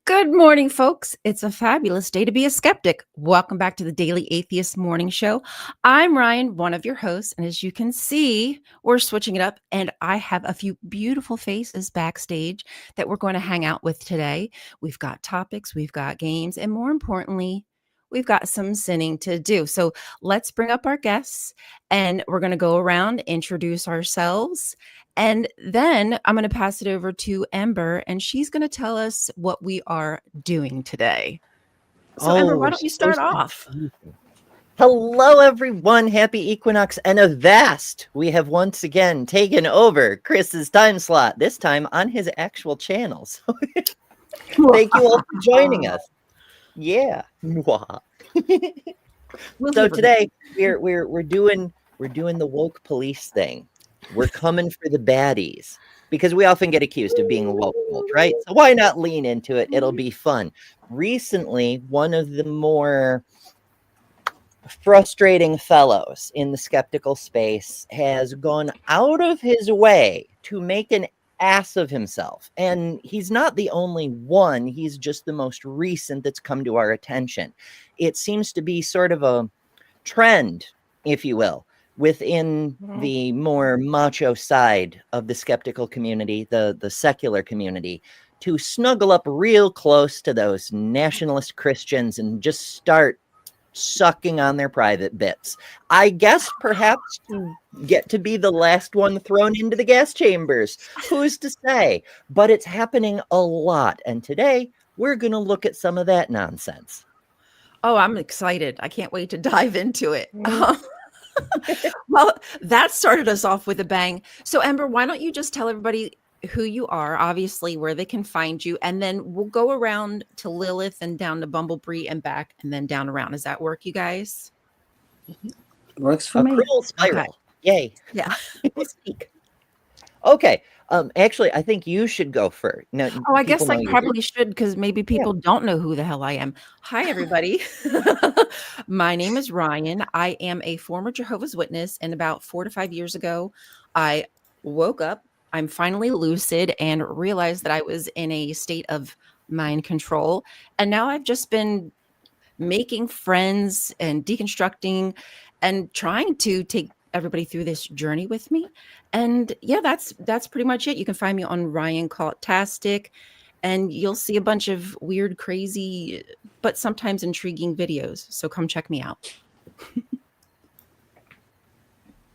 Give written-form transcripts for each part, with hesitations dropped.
Good morning, folks. It's a fabulous day to be a skeptic. Welcome back to the Daily Atheist Morning Show. I'm Ryan, one of your hosts, and as you can see, we're switching it up, and I have a few beautiful faces backstage that we're going to hang out with today. We've got topics, we've got games, and more importantly, we've got some sinning to do. So let's bring up our guests, and we're going to go around, introduce ourselves, and then I'm going to pass it over to Ember, and she's going to tell us what we are doing today. So, Ember, why don't you start off? Hello, everyone. Happy Equinox and Avast. We have once again taken over Chris's time slot, this time on his actual channel. So thank you all for joining us. Yeah. So today we're doing the woke police thing. We're coming for the baddies because we often get accused of being a woke cult, right? So why not lean into it? It'll be fun. Recently, one of the more frustrating fellows in the skeptical space has gone out of his way to make an ass of himself. And he's not the only one. He's just the most recent that's come to our attention. It seems to be sort of a trend, if you will, within the more macho side of the skeptical community, the secular community, to snuggle up real close to those nationalist Christians and just start sucking on their private bits. I guess perhaps to get to be the last one thrown into the gas chambers. Who's to say? But it's happening a lot. And today we're going to look at some of that nonsense. Oh, I'm excited. I can't wait to dive into it. Well, that started us off with a bang. So, Ember, why don't you just tell everybody who you are, obviously, where they can find you, and then we'll go around to Lilith and down to Bumblebee and back, and then down around. Does that work, you guys? Works for me. Cruel spiral. Okay. Yay. Yeah. Okay. Actually, I think you should go first. No, Oh, I guess I probably should, because maybe people don't know who the hell I am. Hi, everybody. My name is Ryan. I am a former Jehovah's Witness, and about 4 to 5 years ago, I woke up. I'm finally lucid and realized that I was in a state of mind control. And now I've just been making friends and deconstructing and trying to take everybody through this journey with me. And yeah, that's pretty much it. You can find me on Ryan Cultastic, and you'll see a bunch of weird, crazy, but sometimes intriguing videos. So come check me out.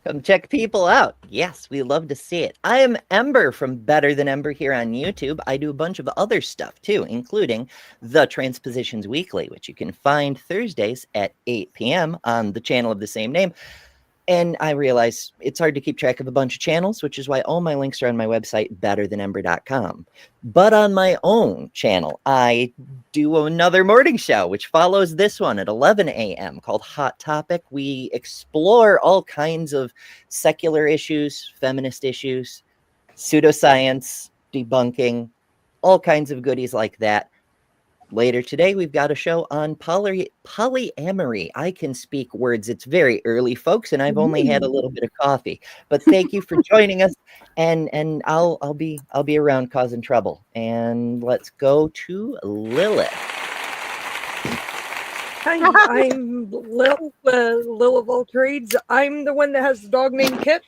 Come check people out. Yes, we love to see it. I am Ember from Better Than Ember here on YouTube. I do a bunch of other stuff too, including the Transpositions Weekly, which you can find Thursdays at 8 p.m. on the channel of the same name. And I realize it's hard to keep track of a bunch of channels, which is why all my links are on my website, betterthanember.com. But on my own channel, I do another morning show, which follows this one at 11 a.m. called Hot Topic. We explore all kinds of secular issues, feminist issues, pseudoscience, debunking, all kinds of goodies like that. Later today, we've got a show on polyamory. I can speak words. It's very early, folks, and I've only had a little bit of coffee. But thank you for joining us, and I'll be around causing trouble. And let's go to Lilith. Hi, I'm Lil of all trades. I'm the one that has the dog named Kip.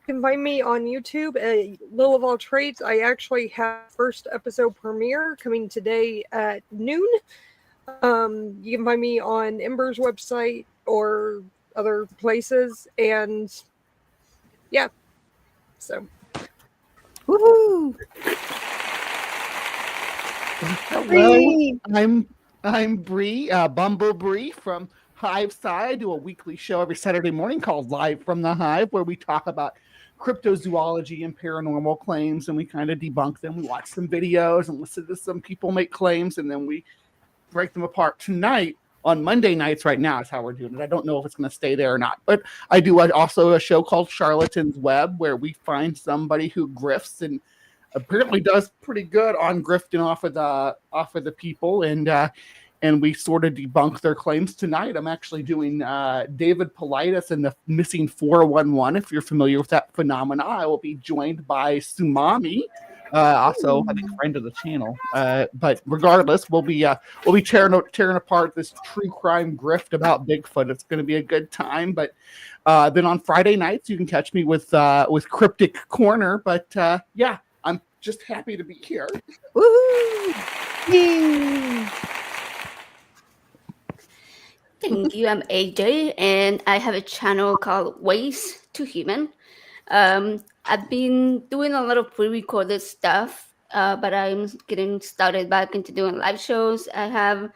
You can find me on YouTube at Lil of All Trades. I actually have first episode premiere coming today at noon. You can find me on Ember's website or other places, and yeah. So, Woohoo! Hello, I'm Bree, Bumblebee from Hive Side. I do a weekly show every Saturday morning called Live from the Hive, where we talk about cryptozoology and paranormal claims, and we kind of debunk them. We watch some videos and listen to some people make claims, and then we break them apart. Tonight, on Monday nights right now, is how we're doing it. I don't know if it's going to stay there or not, but I do also a show called Charlatan's Web, where we find somebody who grifts and apparently does pretty good on grifting off of the people, and we sort of debunked their claims tonight. I'm actually doing David Politis and the missing 411. If you're familiar with that phenomena, I will be joined by Sumami, also I think friend of the channel. But regardless, we'll be tearing apart this true crime grift about Bigfoot. It's going to be a good time. But then on Friday nights, you can catch me with Cryptic Corner. But yeah, I'm just happy to be here. Woohoo! Yay! Thank you. I'm AJ, and I have a channel called Ways to Human. I've been doing a lot of pre-recorded stuff, but I'm getting started back into doing live shows. I have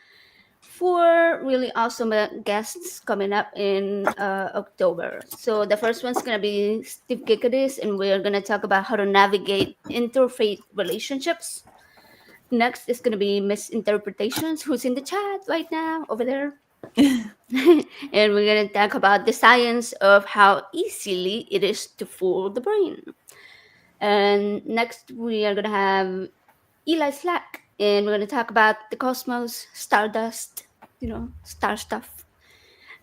4 really awesome guests coming up in October. So the first one's going to be Steve Gigadis, and we're going to talk about how to navigate interfaith relationships. Next is going to be Misinterpretations, who's in the chat right now over there. And we're going to talk about the science of how easily it is to fool the brain. And next we are going to have Eli Slack, and we're going to talk about the cosmos, stardust, star stuff.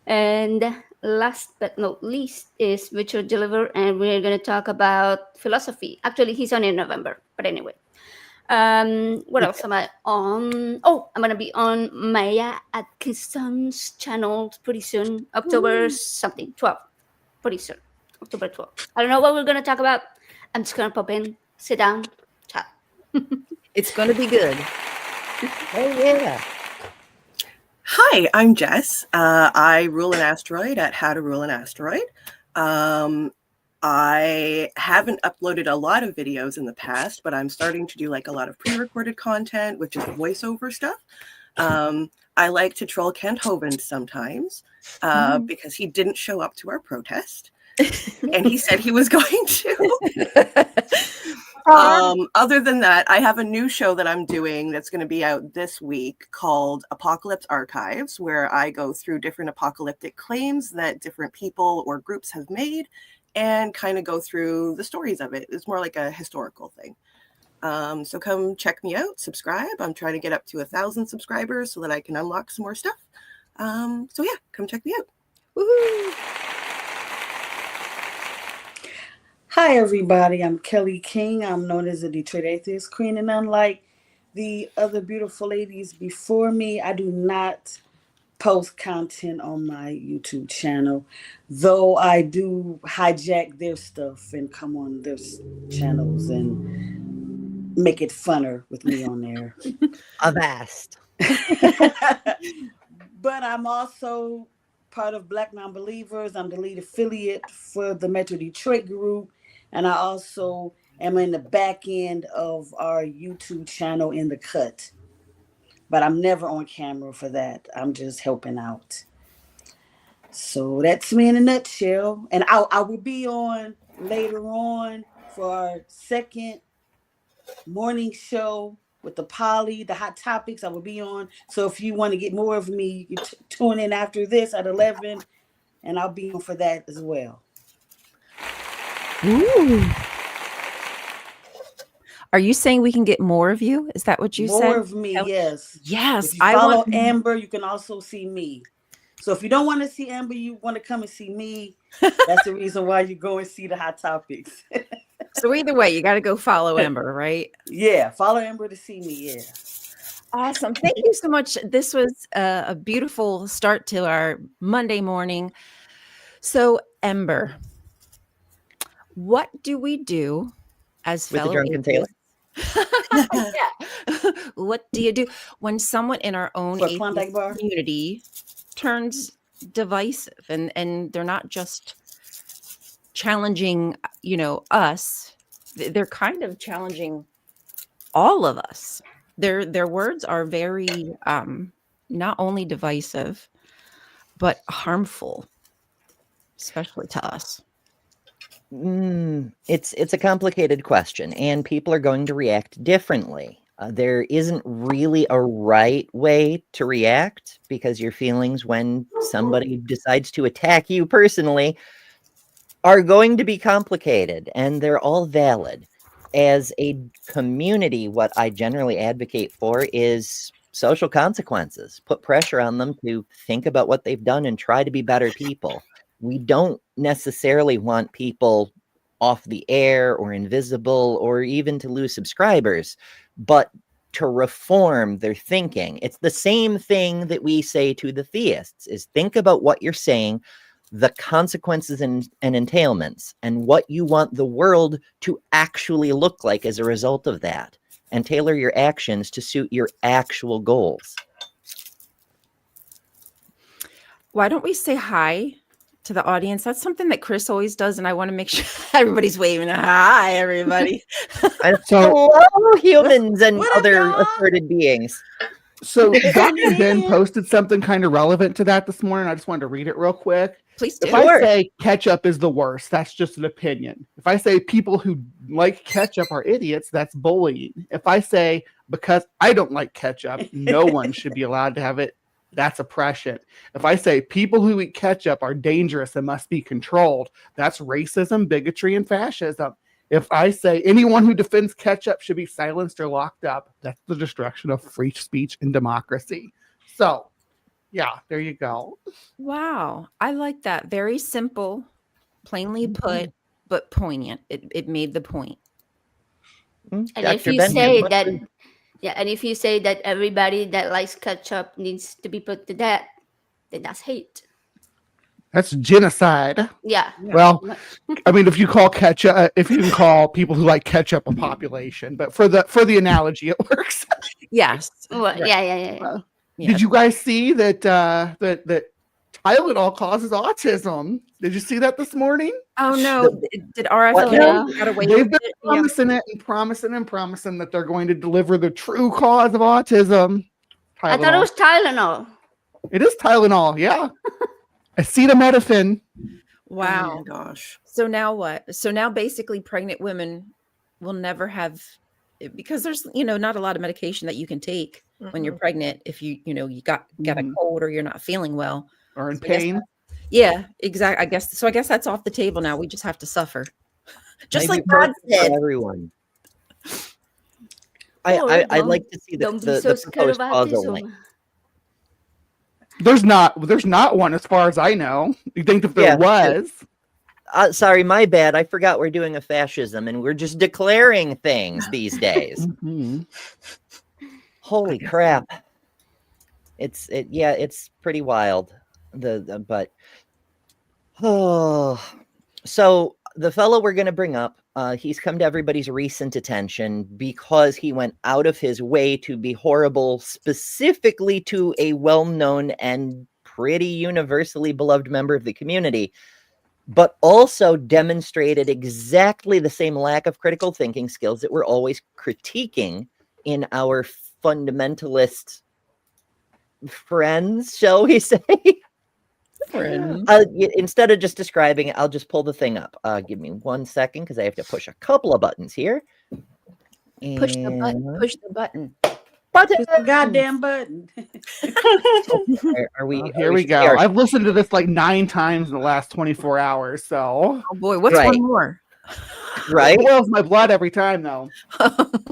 And last but not least is Richard Deliver, and we're going to talk about philosophy. Actually, he's on in November, but anyway. What else am I on? Oh, I'm gonna be on Maya Atkinson's channel pretty soon. October something, 12. Pretty soon. October 12th. I don't know what we're gonna talk about. I'm just gonna pop in, sit down, chat. It's going to be good. Oh yeah. Hi, I'm Jess. I rule an asteroid at How to Rule an Asteroid. I haven't uploaded a lot of videos in the past, but I'm starting to do like a lot of pre-recorded content, which is voiceover stuff. I like to troll Kent Hovind sometimes because he didn't show up to our protest. And he said he was going to. Other than that, I have a new show that I'm doing that's going to be out this week called Apocalypse Archives, where I go through different apocalyptic claims that different people or groups have made and kind of go through the stories of it. It's more like a historical thing. So come check me out, subscribe. I'm trying to get up to 1,000 subscribers so that I can unlock some more stuff. So yeah, come check me out. Woohoo! Hi, everybody. I'm Kelly King. I'm known as the Detroit Atheist Queen. And unlike the other beautiful ladies before me, I do not post content on my YouTube channel, though I do hijack their stuff and come on their channels and make it funner with me on there. Avast. But I'm also part of Black Non-Believers. I'm the lead affiliate for the Metro Detroit group. And I also am in the back end of our YouTube channel in the cut. But I'm never on camera for that. I'm just helping out. So that's me in a nutshell. And I will be on later on for our second morning show with the Hot Topics. I will be on. So if you want to get more of me, you tune in after this at 11, and I'll be on for that as well. Ooh. Are you saying we can get more of you? Is that what you said? More of me, yes. Yes. If you follow Amber, you can also see me. So if you don't want to see Amber, you want to come and see me. That's the reason why you go and see the Hot Topics. So either way, you got to go follow Amber, right? Yeah, follow Amber to see me, yeah. Awesome. Thank you so much. This was a beautiful start to our Monday morning. So, Amber, what do we do as With the fellow drunken tailor? Yeah. What do you do when someone in our own For atheist Klondike bar? community turns divisive and they're not just challenging, us, they're kind of challenging all of us. Their words are very not only divisive but harmful, especially to us. It's a complicated question, and people are going to react differently. There isn't really a right way to react, because your feelings when somebody decides to attack you personally are going to be complicated, and they're all valid. as a community, what I generally advocate for is social consequences. Put pressure on them to think about what they've done and try to be better people. We don't necessarily want people off the air or invisible or even to lose subscribers, but to reform their thinking. It's the same thing that we say to the theists, is think about what you're saying, the consequences and entailments, and what you want the world to actually look like as a result of that, and tailor your actions to suit your actual goals. Why don't we say hi to the audience? That's something that Chris always does, and I want to make sure everybody's waving. Hi, everybody. Hello, humans and What up, other y'all? assorted beings. So Dr. Ben posted something kind of relevant to that this morning. I just wanted to read it real quick. Please If do. I say ketchup is the worst, that's just an opinion. If I say people who like ketchup are idiots, that's bullying. If I say because I don't like ketchup, no one should be allowed to have it, that's oppression. If I say people who eat ketchup are dangerous and must be controlled, that's racism, bigotry, and fascism. If I say anyone who defends ketchup should be silenced or locked up, that's the destruction of free speech and democracy. So, yeah, there you go. Wow. I like that. Very simple, plainly put, but poignant. It made the point. And if Dr. you Ben, say what that, is- yeah, and if you say that everybody that likes ketchup needs to be put to death, then that's hate. That's genocide. Yeah. Well, I mean, if you call ketchup, if you can call people who like ketchup a population, but for the analogy, it works. Yes. Well, Right. yeah. Yeah. Did you guys see that that Tylenol causes autism? Did you see that this morning? Oh no. Did RFK no. got away They've with been it? Yeah. promising it and promising that they're going to deliver the true cause of autism. I thought it was Tylenol. It is Tylenol, yeah. Acetaminophen. Wow. Oh my gosh. So now what? So now basically pregnant women will never have, because there's, not a lot of medication that you can take when you're pregnant if you got a cold or you're not feeling well. Or in So I guess pain. Yeah, exactly. I guess that's off the table now. We just have to suffer. Just Maybe like God for said. everyone. Or I'd like to see don't be the so scared of proposed causal link. autism. There's not one as far as I know. You think if there Yeah. was? Sorry, my bad. I forgot we're doing a fascism and we're just declaring things these days. Holy crap. It's pretty wild. So the fellow we're going to bring up, he's come to everybody's recent attention because he went out of his way to be horrible, specifically to a well-known and pretty universally beloved member of the community, but also demonstrated exactly the same lack of critical thinking skills that we're always critiquing in our fundamentalist friends, shall we say? Instead of just describing it, I'll just pull the thing up. Give me 1 second because I have to push a couple of buttons here. Push the button. Push the button. Push the goddamn button. Are we? Here we go. I've listened to this like 9 times in the last 24 hours. So, Oh boy, what's Right. one more? Right? it boils my blood every time, though.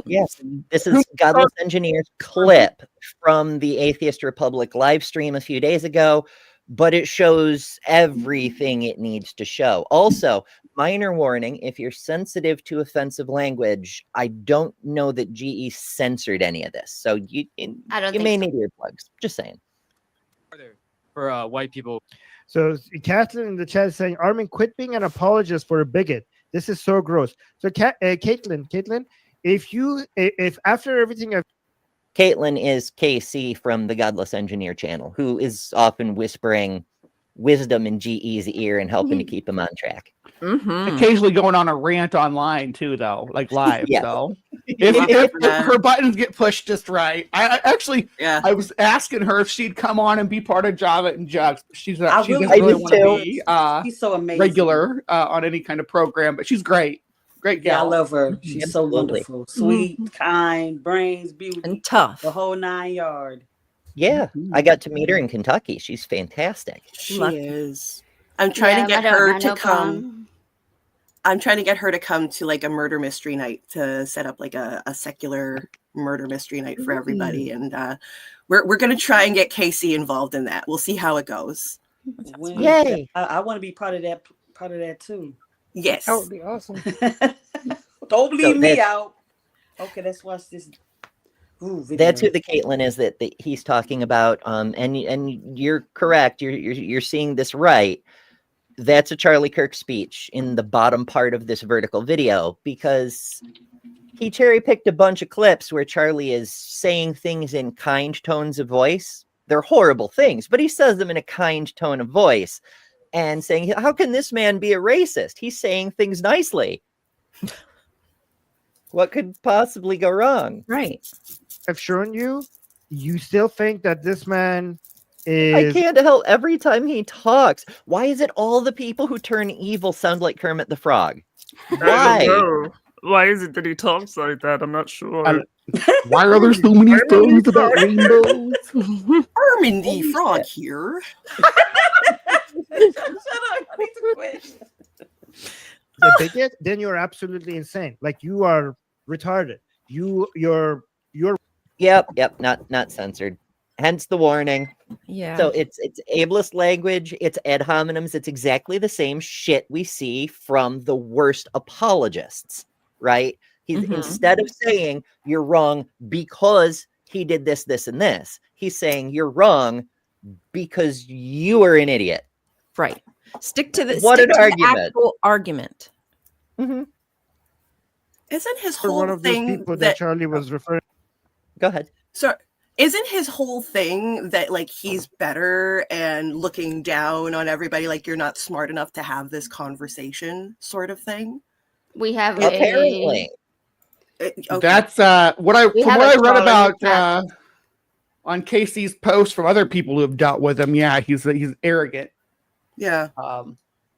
Yes. This is Godless Engineer's clip from the Atheist Republic live stream a few days ago, but it shows everything it needs to show. Also, minor warning, if you're sensitive to offensive language, I don't know that GE censored any of this. So you may need earplugs. Just saying. For white people. So Catherine in the chat is saying, Armin, quit being an apologist for a bigot. This is so gross. So Caitlin, if after everything I've Caitlin is KC from the Godless Engineer channel, who is often whispering wisdom in GE's ear and helping to keep him on track. Occasionally going on a rant online too, though, like live. Yes. So if her buttons get pushed just right, I was asking her if she'd come on and be part of Java and Jugs. She doesn't really want to be She's so amazing, regular on any kind of program, but she's great. Great gal. Yeah, I love her. She's Absolutely. so wonderful, sweet, kind, brains, beauty, And tough. the whole 9 yards. Yeah, I got to meet her in Kentucky. She's fantastic. She is. I'm trying to get her to come. I'm trying to get her to come to like a murder mystery night to set up like a secular murder mystery night for everybody. And we're going to try and get Casey involved in that. We'll see how it goes. Yay. I want to be part of that too. Yes. That would be awesome. Don't leave me out. Okay, let's watch this. That's who the Caitlin is that he's talking about. And you're correct. You're seeing this right. That's a Charlie Kirk speech in the bottom part of this vertical video, because he cherry picked a bunch of clips where Charlie is saying things in kind tones of voice. They're horrible things, but he says them in a kind tone of voice and saying, how can this man be a racist? He's saying things nicely. What could possibly go wrong? Right. I've shown you. You still think that this man I is... can't help every time he talks. Why is it all the people who turn evil sound like Kermit the Frog? Why? Why is it that he talks like that? I'm not sure. Why are there so many songs about rainbows? Armin the Frog here. Shut up! I need to quit. the bigot, then you're absolutely insane. Like, you are retarded. You're Yep, not censored. Hence the warning. Yeah. So it's ableist language, it's ad hominems, it's exactly the same shit we see from the worst apologists, right? He's instead of saying you're wrong because he did this, this, and this, he's saying you're wrong because you are an idiot. Right. Stick to the actual argument. Mm-hmm. Isn't his for whole one of those thing people that Charlie was referring. Go ahead. So isn't his whole thing that like he's better and looking down on everybody, like you're not smart enough to have this conversation sort of thing? We have apparently. Okay. That's what I read about on Casey's post from other people who have dealt with him. Yeah, he's arrogant. Yeah.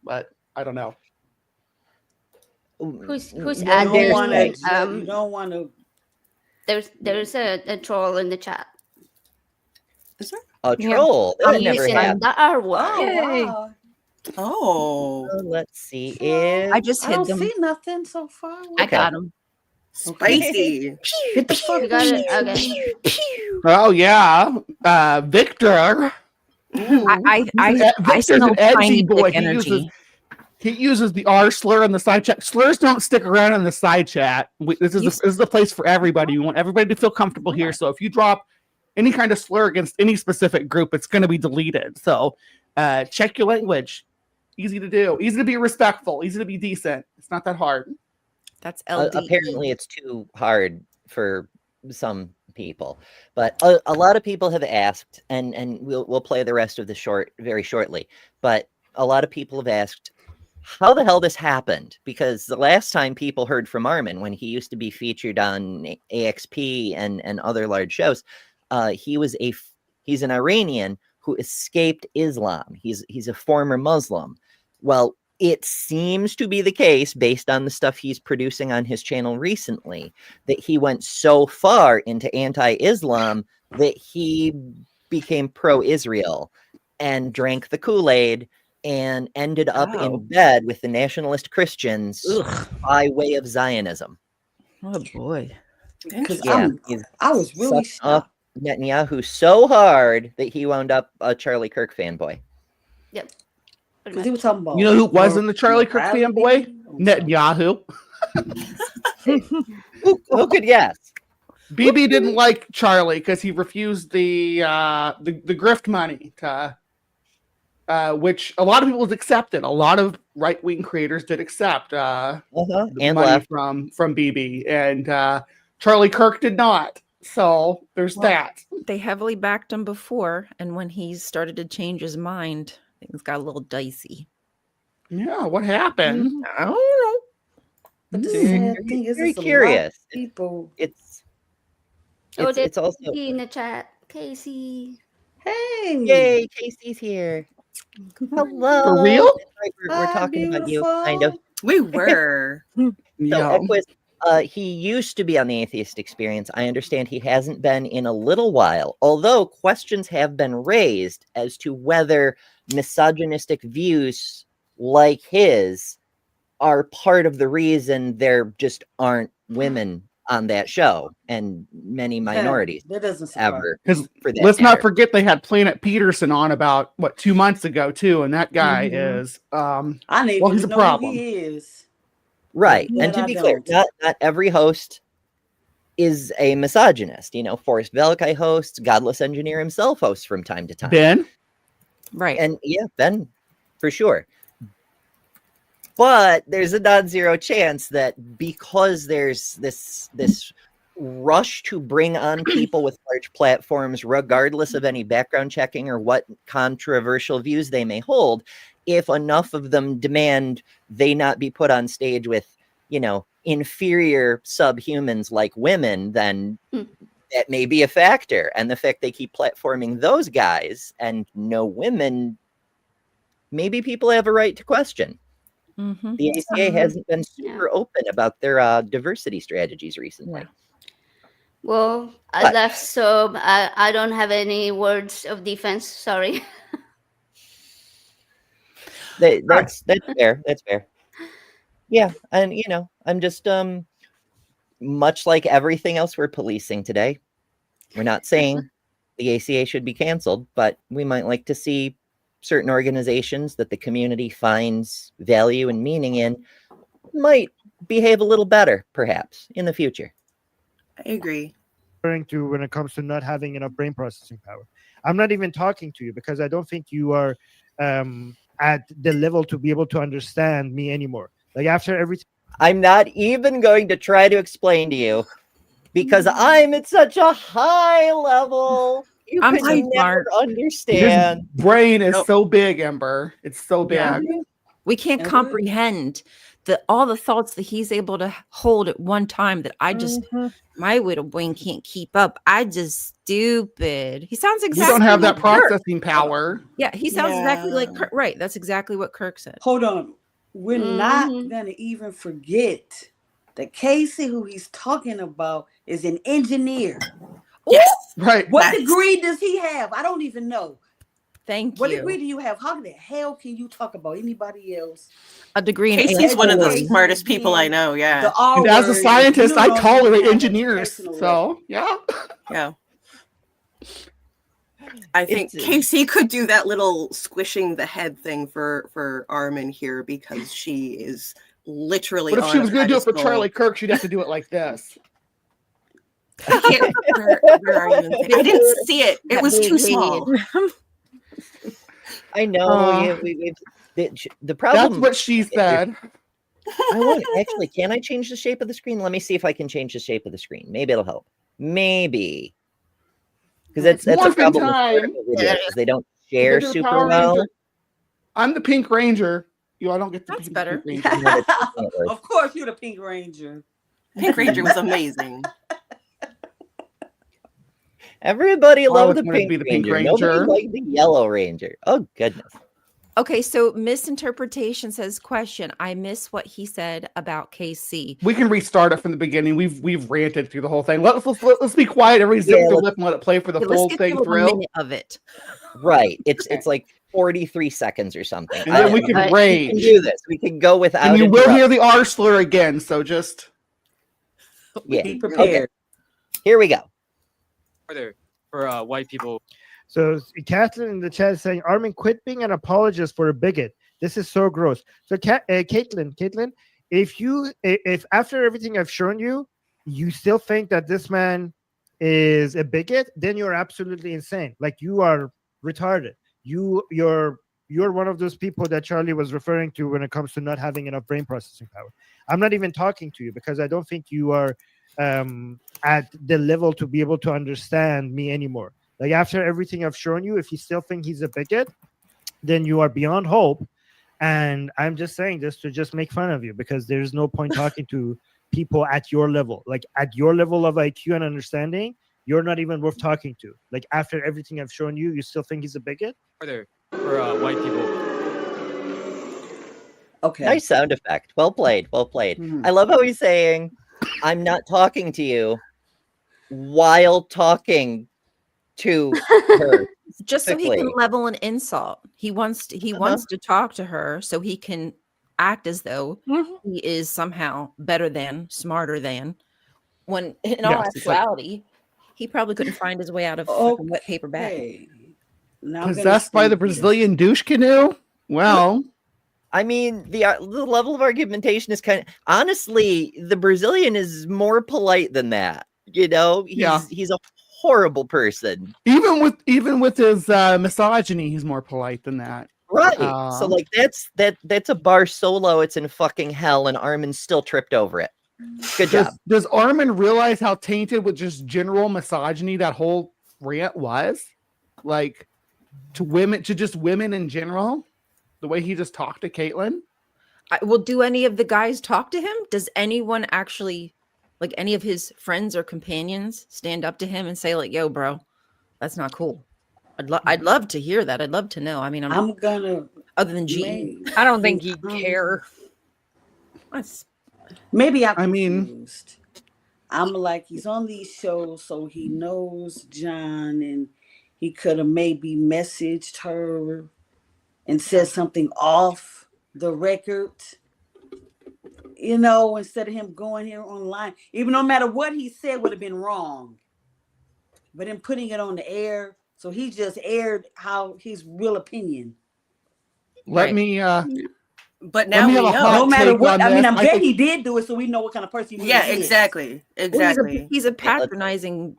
But I don't know. Who's You adding? don't want to. There's a troll in the chat. Is there? A troll? I'm That never using happened. the R word. Wow. Oh. Let's see. If I just I hid don't them. see nothing so far. I got them. Spicy. Get the fuck You got it? Okay. Oh yeah, Victor. I Victor's smell an edgy tiny boy. dick energy. He uses the R slur in the side chat. Slurs don't stick around in the side chat. This is the place for everybody. We want everybody to feel comfortable here. So if you drop any kind of slur against any specific group, it's going to be deleted. So check your language. Easy to do. Easy to be respectful. Easy to be decent. It's not that hard. That's LD. apparently it's too hard for some people, but a lot of people have asked, and we'll play the rest of the very shortly. But a lot of people have asked how the hell this happened, because the last time people heard from Armin, when he used to be featured on AXP and other large shows, he's an Iranian who escaped Islam. He's a former Muslim. Well, it seems to be the case, based on the stuff he's producing on his channel recently, that he went so far into anti-Islam that he became pro-Israel and drank the Kool-Aid and ended up in bed with the Nationalist Christians by way of Zionism. Oh boy. Because Yeah, I was really sucked up Netanyahu so hard that he wound up a Charlie Kirk fanboy. Yep. Because he was talking about. You know who wasn't the Charlie Kirk fanboy? Netanyahu. Who could guess? BB didn't like Charlie because he refused the grift money to, which a lot of people accepted. A lot of right wing creators did accept And money left. from BB, and Charlie Kirk did not. So there's that. They heavily backed him before, and when he started to change his mind, things got a little dicey. Yeah, what happened? I don't know. But the sad thing is, Very it's a lot of curious. people. It's It's also in the chat. Casey. Hey, yay, Casey's here. Hello. For real? That's right, we're Hi, talking about you, kind of. We were. Yeah. He used to be on the Atheist Experience. I understand he hasn't been in a little while, although questions have been raised as to whether misogynistic views like his are part of the reason there just aren't women on that show, and many minorities That doesn't surprise ever. Because For that let's not matter. forget they had Planet Peterson on about 2 months ago too, and that guy is I don't even well, he's a know problem. who he is. Right. That And to I be clear, don't. not every host is a misogynist. You know, Forrest Velkai hosts, Godless Engineer himself hosts from time to time. Ben, Right. And yeah, Ben, for sure. But there's a non-zero chance that because there's this rush to bring on people with large platforms, regardless of any background checking or what controversial views they may hold, if enough of them demand they not be put on stage with, you know, inferior subhumans like women, then that may be a factor. And the fact they keep platforming those guys and no women, maybe people have a right to question. Mhm. The ACA hasn't been super open about their diversity strategies recently. Yeah. Well, I But- left, so I don't have any words of defense. Sorry. That's fair. That's fair. Yeah, and you know, I'm just much like everything else we're policing today. We're not saying the ACA should be canceled, but we might like to see certain organizations that the community finds value and meaning in might behave a little better, perhaps, in the future. I agree. Referring to when it comes to not having enough brain processing power. I'm not even talking to you because I don't think you are at the level to be able to understand me anymore. Like after everything. I'm not even going to try to explain to you because I'm at such a high level. You I'm could so never smart. understand. his brain is so big, Ember. It's so big. Yeah. We can't And we- comprehend all the thoughts that he's able to hold at one time that I just my little brain can't keep up. I just stupid. He sounds You exactly don't have that like Kirk. processing power. Yeah, he sounds exactly like Yeah. Kirk. Right. That's exactly what Kirk said. Hold on. We're not Mhm. gonna even forget that Casey, who he's talking about, is an engineer. Yes. Right. What That's- degree does he have? I don't even know. Thank What you. degree do you have? How the hell can you talk about anybody else? A degree in Casey's one of the Casey smartest people I being know. Yeah. The R And as a word, scientist, you I don't tolerate even have a engineers. personal So yeah. Yeah. I think It's- Casey could do that little squishing the head thing for Armin here because she is literally. But if on she a was going to do it for pedestal. Charlie Kirk, she'd have to do it like this. I can't. Where are you? I didn't see it. It was too small. I know. Uh, The problem. That's what she said. I want actually. Can I change the shape of the screen? Let me see if I can change the shape of the screen. Maybe it'll help. Maybe because that's a Morphin' problem with time. vertical videos, 'cause they don't share Look at the super Power well. Ranger. I'm the Pink Ranger. I don't get the That's Pink better. Ranger. Of course, you're the Pink Ranger. Pink Ranger was amazing. Everybody I loved always the wanted to Pink be the Pink Ranger. Ranger. Nobody liked the Yellow Ranger. Oh goodness. Okay, so misinterpretation says question. I miss what he said about KC. We can restart it from the beginning. We've ranted through the whole thing. Let's be quiet. Everybody zip Yeah, their lip and let it play for the Okay, full let's get thing through a through. minute of it. Right. It's like 43 seconds or something. And then we can Right. We rage. can do this. We can go without. And you will hear interruption. the R slur again. So just Yeah. Be prepared. Here we go. For white people. So Kathleen in the chat is saying, Armin, quit being an apologist for a bigot. This is so gross. So Caitlin, if after everything I've shown you, you still think that this man is a bigot, then you're absolutely insane. Like you are retarded. You're one of those people that Charlie was referring to when it comes to not having enough brain processing power. I'm not even talking to you because I don't think you are at the level to be able to understand me anymore. Like after everything I've shown you, if you still think he's a bigot, then you are beyond hope. And I'm just saying this to just make fun of you because there's no point talking to people at your level. Like at your level of IQ and understanding, you're not even worth talking to. Like after everything I've shown you, you still think he's a bigot? For white people. Okay. Nice sound effect. Well played. Well played. Mhm. I love how he's saying, I'm not talking to you while talking to her. Just so he can Specifically. level an insult. He wants to talk to her so he can act as though Mhm. he is somehow better than, smarter than, when in all Yes, it's like actuality, he probably couldn't find his way out of fucking wet paper bag. Okay. Now I'm gonna possessed by say the this. Brazilian douche canoe. Well, I mean, the level of argumentation is kind of, honestly, the Brazilian is more polite than that. You know, he's a horrible person. even with his misogyny, he's more polite than that. Right. So like that's a bar solo. It's in fucking hell, and Armin still tripped over it. Good job. Does Armin realize how tainted with just general misogyny that whole rant was? Like to just women in general? The way he just talked to Caitlyn? Well, do any of the guys talk to him? Does anyone actually, like any of his friends or companions, stand up to him and say like, "Yo, bro, that's not cool"? I'd love to hear that. I'd love to know. I mean, I'm gonna other than G. I don't think he'd care. Maybe I'm I mean- confused. I'm like, he's on these shows, so he knows John, and he could have maybe messaged her and said something off the record, you know, instead of him going here online. Even no matter what he said would have been wrong. But him putting it on the air, so he just aired how his real opinion. Let me But now we me have a know. hot No matter take what, on I mean, this. I I bet think- he did do it, so we know what kind of person he Yeah, is. exactly. Well, Exactly. he's a patronizing.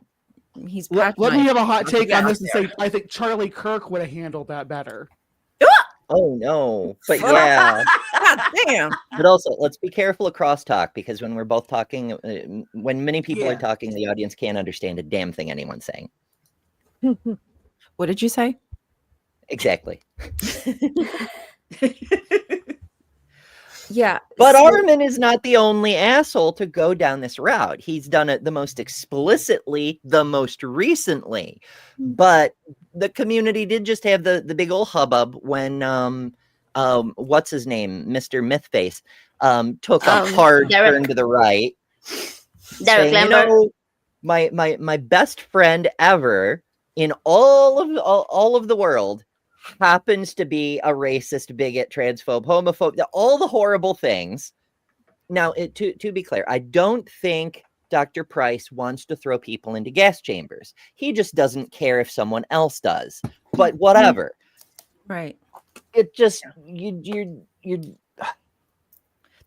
He's Let patronizing. me have a hot take on Yeah. this and say I think Charlie Kirk would have handled that better. Oh no. But yeah. God damn. But also, let's be careful of crosstalk, because when we're both talking, when many people are Yeah. talking, the audience can't understand a damn thing anyone's saying. What did you say? Exactly. Yeah, But so- Armin is not the only asshole to go down this route. He's done it the most explicitly, the most recently. But the community did just have the big old hubbub when what's his name, Mr. Mythface, took a hard Derek. turn to the right. Derek saying, Lambert. you know, my best friend ever in all of the world happens to be a racist, bigot, transphobe, homophobe, all the horrible things. Now, to be clear, I don't think Dr. Price wants to throw people into gas chambers. He just doesn't care if someone else does. But whatever. right. It just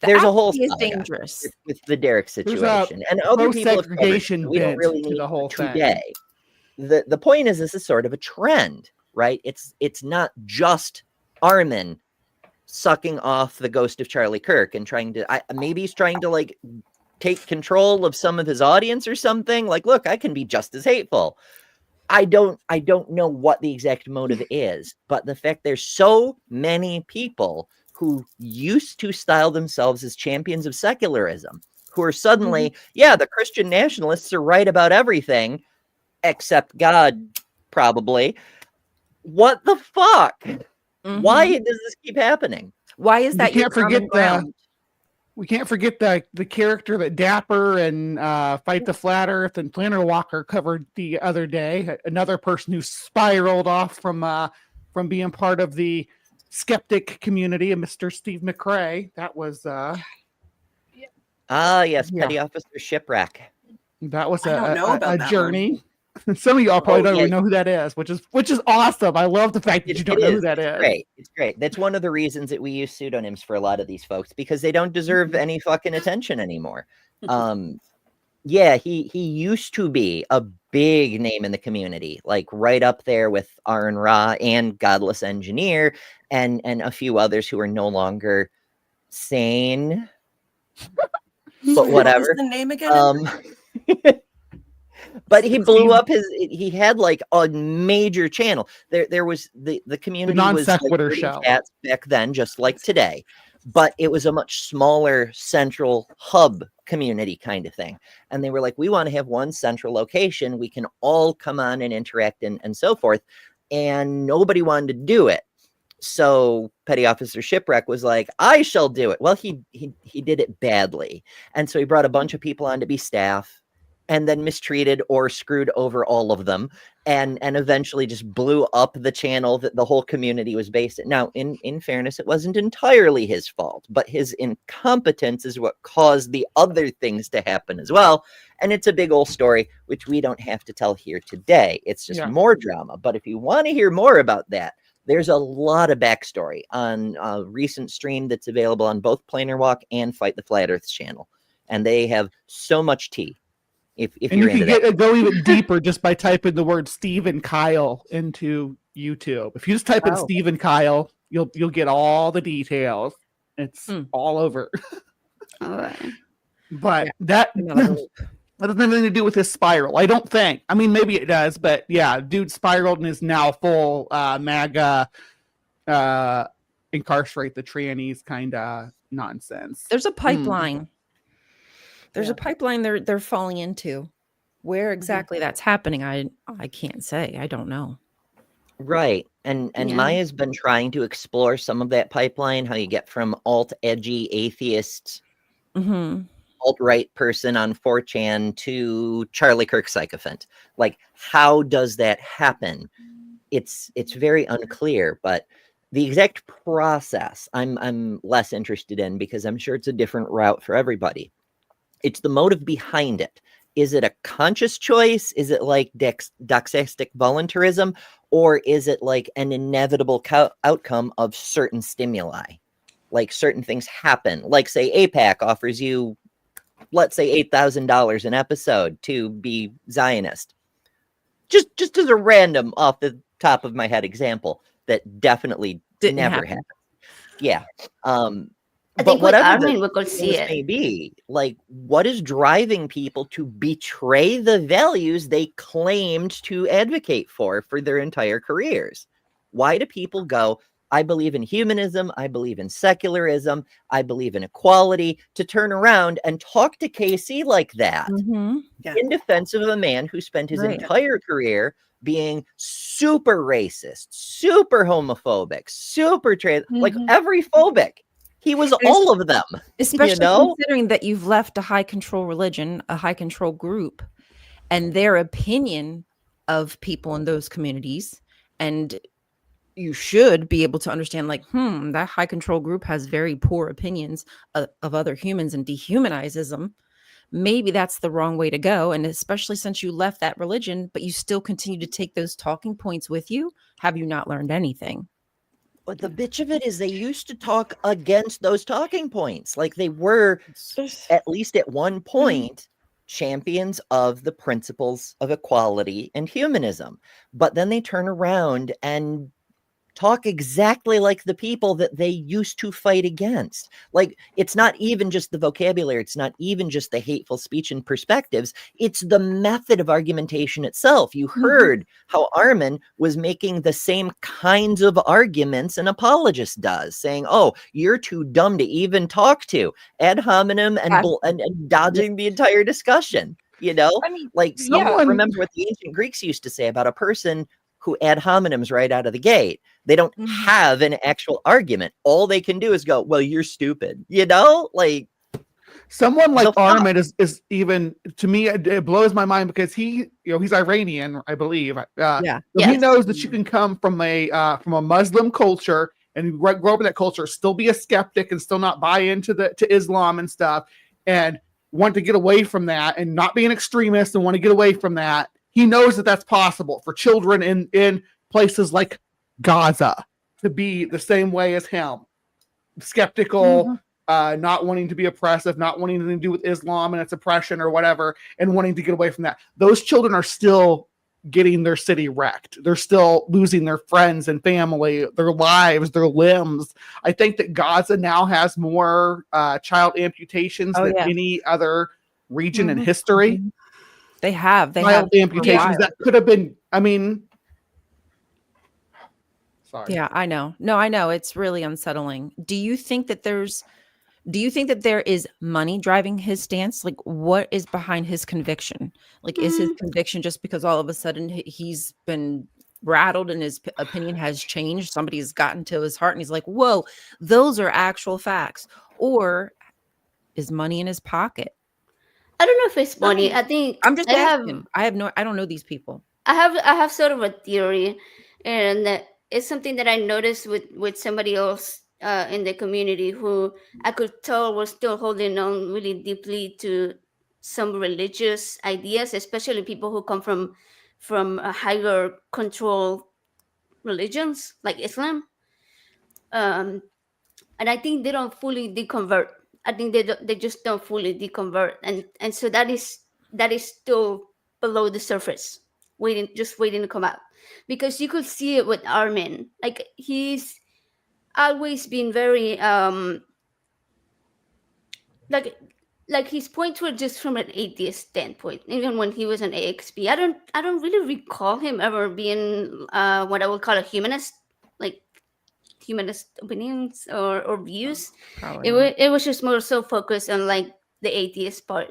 there's a whole is saga dangerous. with the Derek There's a situation, and other people have covered it, pro-segregation so we don't bent really to need the whole thing. today. The point is, this is sort of a trend, right? It's not just Armin sucking off the ghost of Charlie Kirk and trying to maybe he's trying to like take control of some of his audience or something. Like, look, I can be just as hateful. I don't know what the exact motive is, but the fact there's so many people who used to style themselves as champions of secularism, who are suddenly, yeah, the Christian nationalists are right about everything except God, probably. What the fuck? Why does this keep happening? Why is that? We can't forget common ground? We can't forget the character that Dapper and Fight the Flat Earth and Planner Walker covered the other day. Another person who spiraled off from being part of the skeptic community of Mr. Steve McRae. That was Yes, Yeah. Petty Officer Shipwreck. that was I don't know about a that journey. Some of y'all probably don't yeah. even know who that is, which is awesome. I love the fact that you don't know who that is. Great. It's great. That's one of the reasons that we use pseudonyms for a lot of these folks, because they don't deserve any fucking attention anymore. Yeah, he used to be a big name in the community, like right up there with Aaron Ra and Godless Engineer and a few others who are no longer sane. But What whatever. was the name again? But he blew up he had like a major channel. There was the community non was like sequitur 30 show cats back then, just like today. But it was a much smaller central hub community kind of thing. And they were like, we want to have one central location. We can all come on and interact and so forth. And nobody wanted to do it. So Petty Officer Shipwreck was like, I shall do it. Well, he did it badly. And so he brought a bunch of people on to be staff. and then mistreated or screwed over all of them, and eventually just blew up the channel that the whole community was based in. Now, in fairness, it wasn't entirely his fault, but his incompetence is what caused the other things to happen as well. And it's a big old story, which we don't have to tell here today. It's just more drama. But if you want to hear more about that, there's a lot of backstory on a recent stream that's available on both Planar Walk and Fight the Flat Earth's channel. And they have so much tea. If and you're you into can go even deeper just by typing the word Steve and Kyle into YouTube. If you just type in Steve and Kyle, you'll get all the details. It's all over. All right. But that doesn't have anything to do with his spiral. I don't think. I mean, maybe it does, but yeah, dude spiraled and is now full MAGA incarcerate the trannies kind of nonsense. There's a pipeline. There's a pipeline they're falling into. Where exactly that's happening, I can't say. I don't know. Right. And Maya's been trying to explore some of that pipeline, how you get from edgy atheist, alt-right person on 4chan to Charlie Kirk sycophant. Like, how does that happen? It's very unclear, but the exact process I'm less interested in, because I'm sure it's a different route for everybody. It's the motive behind it. Is it a conscious choice? Is it like doxastic voluntarism? Or is it like an inevitable outcome of certain stimuli? Like certain things happen. Like, say, AIPAC offers you, let's say, $8,000 an episode to be Zionist. Just as a random, off the top of my head example that definitely never happened. Yeah. I think whatever Armin, we could see it. May be, like, what is driving people to betray the values they claimed to advocate for their entire careers? Why do people go, I believe in humanism, I believe in secularism, I believe in equality, to turn around and talk to Casey like that in defense of a man who spent his entire career being super racist, super homophobic, super trans, like every phobic. He was all of them, especially considering that you've left a high control religion, a high control group, and their opinion of people in those communities. And you should be able to understand, like, that high control group has very poor opinions of other humans and dehumanizes them. Maybe that's the wrong way to go. And especially since you left that religion, but you still continue to take those talking points with you. Have you not learned anything? But the bitch of it is they used to talk against those talking points. Like, they were, at least at one point, champions of the principles of equality and humanism. But then they turn around and talk exactly like the people that they used to fight against. Like, it's not even just the vocabulary. It's not even just the hateful speech and perspectives. It's the method of argumentation itself. You heard how Armin was making the same kinds of arguments an apologist does, saying, oh, you're too dumb to even talk to, ad hominem, and dodging the entire discussion. You know, I mean, like, someone remember what the ancient Greeks used to say about a person who ad hominems right out of the gate. They don't have an actual argument. All they can do is go, well, you're stupid. You know, like, someone like Armin is even, to me, it blows my mind, because he's Iranian, I believe. He knows that you can come from a Muslim culture and grow up in that culture, still be a skeptic and still not buy into to Islam and stuff, and want to get away from that and not be an extremist and want to get away from that. He knows that that's possible for children in places like Gaza to be the same way as him. Skeptical, not wanting to be oppressive, not wanting anything to do with Islam and its oppression or whatever, and wanting to get away from that. Those children are still getting their city wrecked. They're still losing their friends and family, their lives, their limbs. I think that Gaza now has more child amputations than any other region in history. They have amputations that could have been, I mean, sorry. Yeah, I know. No, I know. It's really unsettling. Do you think that there is money driving his stance? Like, what is behind his conviction? Like, is his conviction just because all of a sudden he's been rattled and his opinion has changed? Somebody's gotten to his heart and he's like, whoa, those are actual facts. Or is money in his pocket? I don't know if it's funny. I think I'm just I have asking. I don't know these people. I have sort of a theory, and it's something that I noticed with somebody else in the community who I could tell was still holding on really deeply to some religious ideas, especially people who come from a higher control religions like Islam. Um, and I think they don't fully deconvert. I think they just don't fully deconvert, and so that is still below the surface, waiting to come out, because you could see it with Armin. Like he's always been very like his points were just from an atheist standpoint. Even when he was an AXP, I don't really recall him ever being what I would call a humanist, like humanist opinions or views. Probably It was just more so focused on like the atheist part,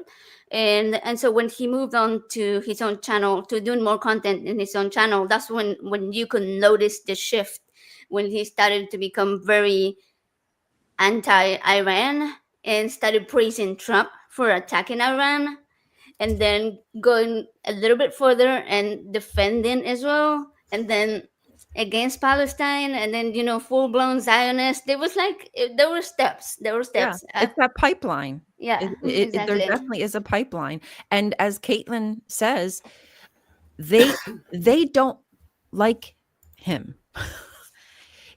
and so when he moved on to his own channel, to doing more content in his own channel, that's when you could notice the shift, when he started to become very anti-Iran and started praising Trump for attacking Iran, and then going a little bit further and defending Israel, and then against Palestine, and then full blown Zionist. There was like there were steps. There were Yeah, steps. it's that pipeline. Yeah, There exactly. definitely is a pipeline. And as Caitlin says, they don't like him.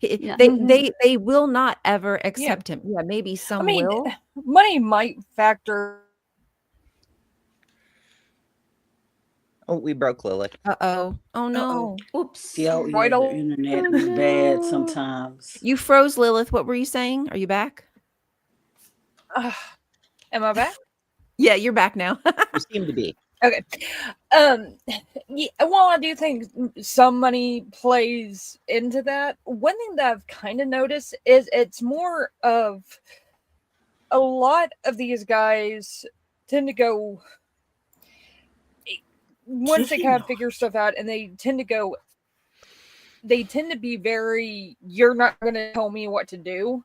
Yeah. They will not ever accept him. Yeah, maybe some will. money might factor. Oh, we broke Lilith. Uh-oh. Oh no. Oops. Yeah, Right the on. internet is bad sometimes. You froze, Lilith. What were you saying? Are you back? Am I back? Yeah, you're back now. You seem to be. Okay. Well, I do think some money plays into that. One thing that I've kind of noticed is it's more of a lot of these guys tend to go once they kind of figure stuff out, and they tend to be very, you're not going to tell me what to do.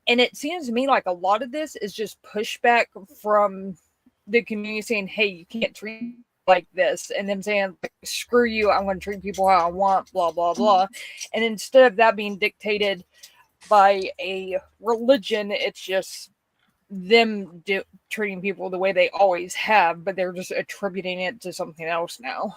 And it seems to me like a lot of this is just pushback from the community saying, hey, you can't treat like this, and them saying, screw you, I'm going to treat people how I want, blah blah blah. And instead of that being dictated by a religion, it's just them treating people the way they always have, but they're just attributing it to something else now.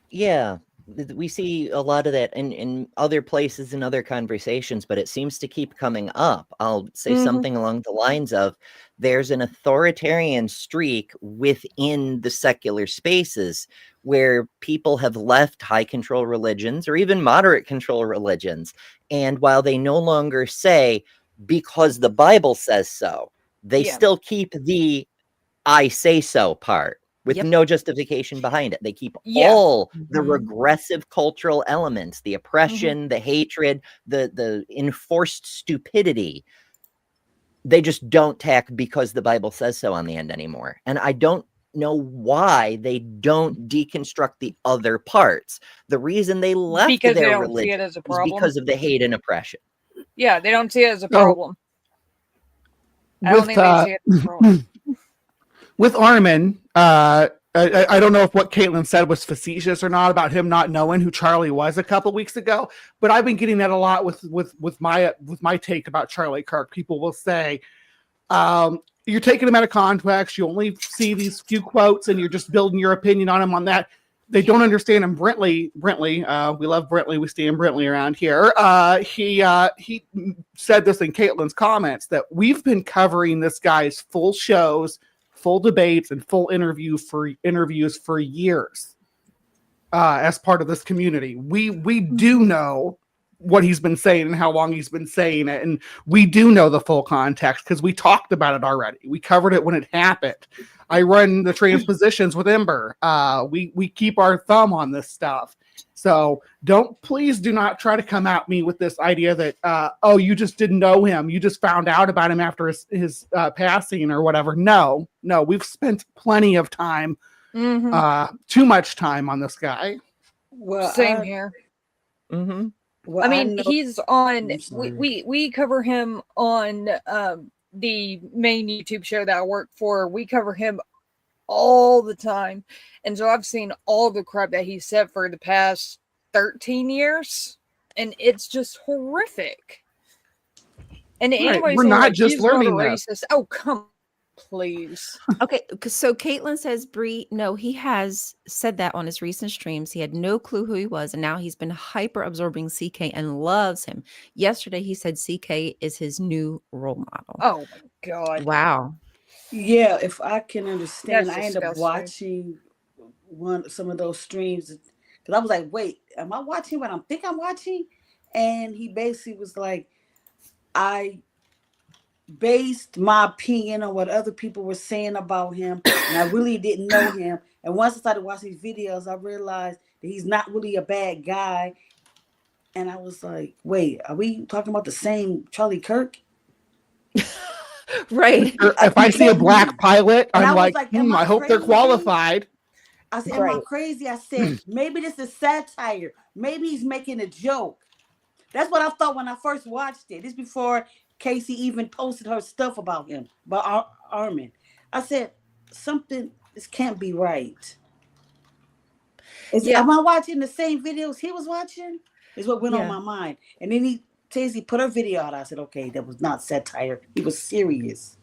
Yeah, we see a lot of that in other places and other conversations, but it seems to keep coming up. I'll say something along the lines of, there's an authoritarian streak within the secular spaces where people have left high control religions or even moderate control religions. And while they no longer say, because the Bible says so, they still keep the I say so part with no justification behind it. They keep all the regressive cultural elements, the oppression, the hatred, the enforced stupidity. They just don't tack because the Bible says so on the end anymore. And I don't know why they don't deconstruct the other parts. The reason they left Because their they don't religion see it as a is problem. because of the hate and oppression. Yeah, they don't see it as a problem. I don't think they see it as a problem. With Armin, I don't know if what Caitlin said was facetious or not about him not knowing who Charlie was a couple weeks ago, but I've been getting that a lot with my take about Charlie Kirk. People will say, you're taking him out of context. You only see these few quotes, and you're just building your opinion on him on that. They don't understand him. Brentley, we love Brentley. We stand Brentley around here. He said this in Caitlin's comments that we've been covering this guy's full shows, full debates, and full interviews for years as part of this community. We do know what he's been saying and how long he's been saying it, and we do know the full context because we talked about it already. We covered it when it happened. I run the transpositions with Ember. We keep our thumb on this stuff. So please do not try to come at me with this idea that, you just didn't know him. You just found out about him after his passing or whatever. No, we've spent plenty of time, too much time on this guy. Well, Same here. Well, I mean, he's on. I'm sorry. We cover him on the main YouTube show that I work for, we cover him all the time. And so I've seen all the crap that he said for the past 13 years. And it's just horrific. And Right, anybody we're saying, not like, just he's not a learning this. racist. Oh, come please. Okay, so Caitlin says, Bree, no, he has said that on his recent streams. He had no clue who he was, and now he's been hyper absorbing CK and loves him. Yesterday, he said CK is his new role model. Oh my God. Wow. Yeah, if I can understand, That's I ended up disgusting. watching some of those streams because I was like, wait, am I watching what I think I'm watching? And he basically was like, I based my opinion on what other people were saying about him, and I really didn't know him. And once I started watching these videos, I realized that he's not really a bad guy. And I was like, wait, are we talking about the same Charlie Kirk? Right. If I see a black pilot, And I'm I was like, like, am I I hope they're crazy? qualified. I said, am I Right. crazy? I said, maybe this is satire. Maybe he's making a joke. That's what I thought when I first watched it. This before Casey even posted her stuff about him, about Armin. I said, this can't be right. Am I watching the same videos he was watching? Is what went on my mind. And then Casey put her video out. I said, okay, that was not satire. He was serious.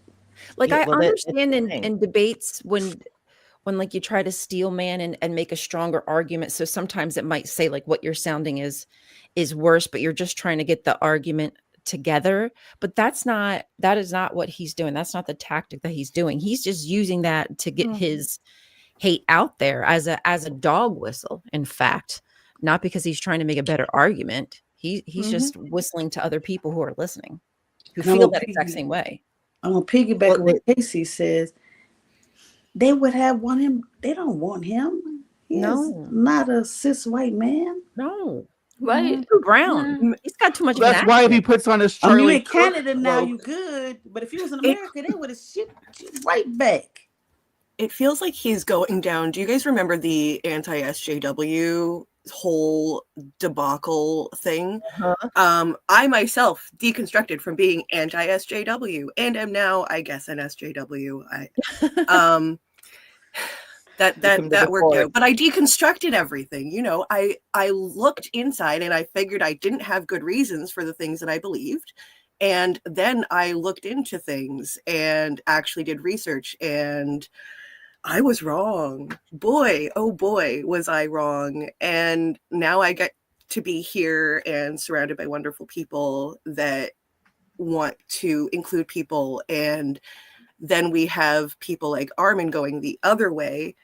Like, Yeah, I well, understand that's the thing. in debates when like you try to steel man and make a stronger argument. So sometimes it might say like what you're sounding is worse, but you're just trying to get the argument together. But that is not what he's doing. That's not the tactic that he's doing. He's just using that to get his hate out there as a dog whistle. In fact, not because he's trying to make a better argument. He's just whistling to other people who are listening, who feel that exact same way. I'm gonna piggyback on what Casey says. They would have want him. They don't want him. He is not a cis white man. No. Right. Too brown. He's got too much. That's why if he puts on his I mean, Charlie in Canada Kirk now, cloak- you good. But if he was in America, they would have shipped you right back. It feels like he's going down. Do you guys remember the anti-SJW whole debacle thing? I myself deconstructed from being anti-SJW and am now, I guess, an SJW. That worked out. But I deconstructed everything. You know, I looked inside and I figured I didn't have good reasons for the things that I believed. And then I looked into things and actually did research, and I was wrong. Boy, oh boy, was I wrong. And now I get to be here and surrounded by wonderful people that want to include people. And then we have people like Armin going the other way.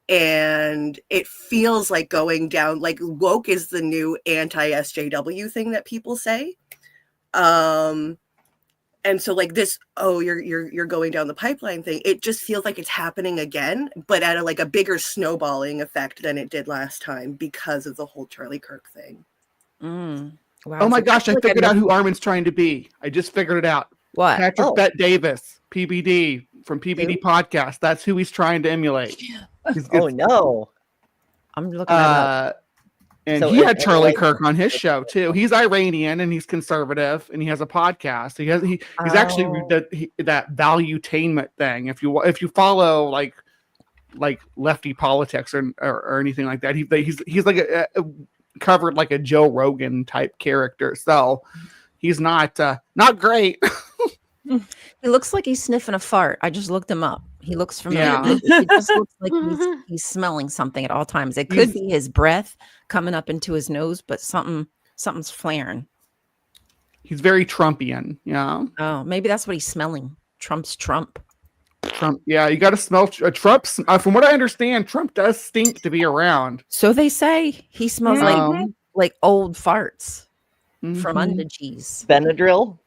And it feels like going down, like woke is the new anti-SJW thing that people say. And so like this, you're going down the pipeline thing. It just feels like it's happening again, but at a bigger snowballing effect than it did last time because of the whole Charlie Kirk thing. Wow. Oh my gosh, I figured out who Armin's trying to be. I just figured it out. What? Patrick Bet Davis, PBD from PBD Podcast. That's who he's trying to emulate. Oh no. I'm looking at it. And So he had it- Charlie it- Kirk on his show too. He's Iranian and he's conservative and he has a podcast. He's actually that valuetainment thing. If you follow like lefty politics or anything like that, he's like covered like a Joe Rogan type character. So he's not great. He looks like he's sniffing a fart. I just looked him up. He looks familiar. Yeah. It just looks like he's smelling something at all times. It could be his breath coming up into his nose, but something's flaring. He's very Trumpian, Oh, maybe that's what he's smelling. Trump's Trump. Trump, yeah, you got to smell Trump. From what I understand, Trump does stink to be around. So they say he smells like old farts from under cheese. Benadryl.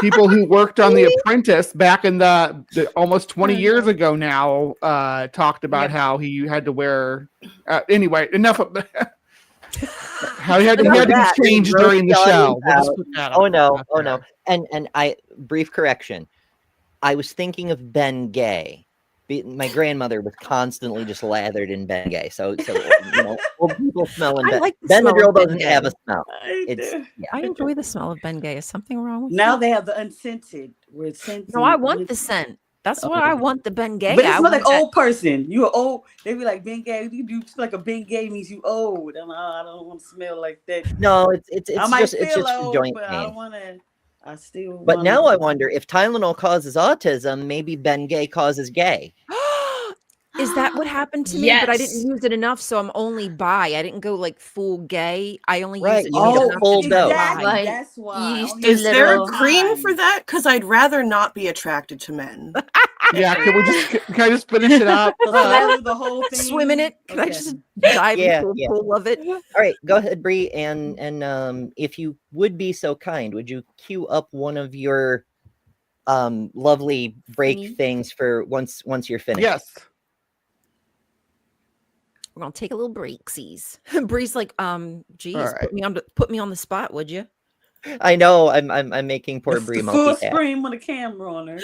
People who worked on The Apprentice back in the almost 20 years ago now talked about how he had to wear. Anyway, enough of that. How he had to be changed during the show. Oh no. And brief correction. I was thinking of Ben Gay. My grandmother was constantly just lathered in Ben Gay. So old people smelling Benadryl doesn't have a smell. I enjoy the smell of Ben Gay. Is something wrong with Now that? they have the unscented Where it's scented. No, I want the scent. That's what I want. The Bengay. But it's I not like want that- old person. You are old. They be like Bengay. You do like a Bengay means you old. And I don't want to smell like that. No, it's I might just feel it's just for old, joint but I pain. don't want to. I still. But wanna... now I wonder if Tylenol causes autism, maybe Bengay causes gay. Is that what happened to me? But I didn't use it enough, so I'm only bi. I didn't go like full gay. I only use it. You need a full dose. Exactly. That's why. Is there cream for that? Because I'd rather not be attracted to men. Yeah, can I just finish it up? The whole thing. Swim in it? Can I just dive into a pool of it? All right, go ahead, Bree, and if you would be so kind, would you cue up one of your lovely break things for once you're finished? Yes. We're gonna take a little breaksies. Bree's like, geez, right. put me on the spot, would you? I know. I'm making poor Bree Full multitask. screen with a camera on her.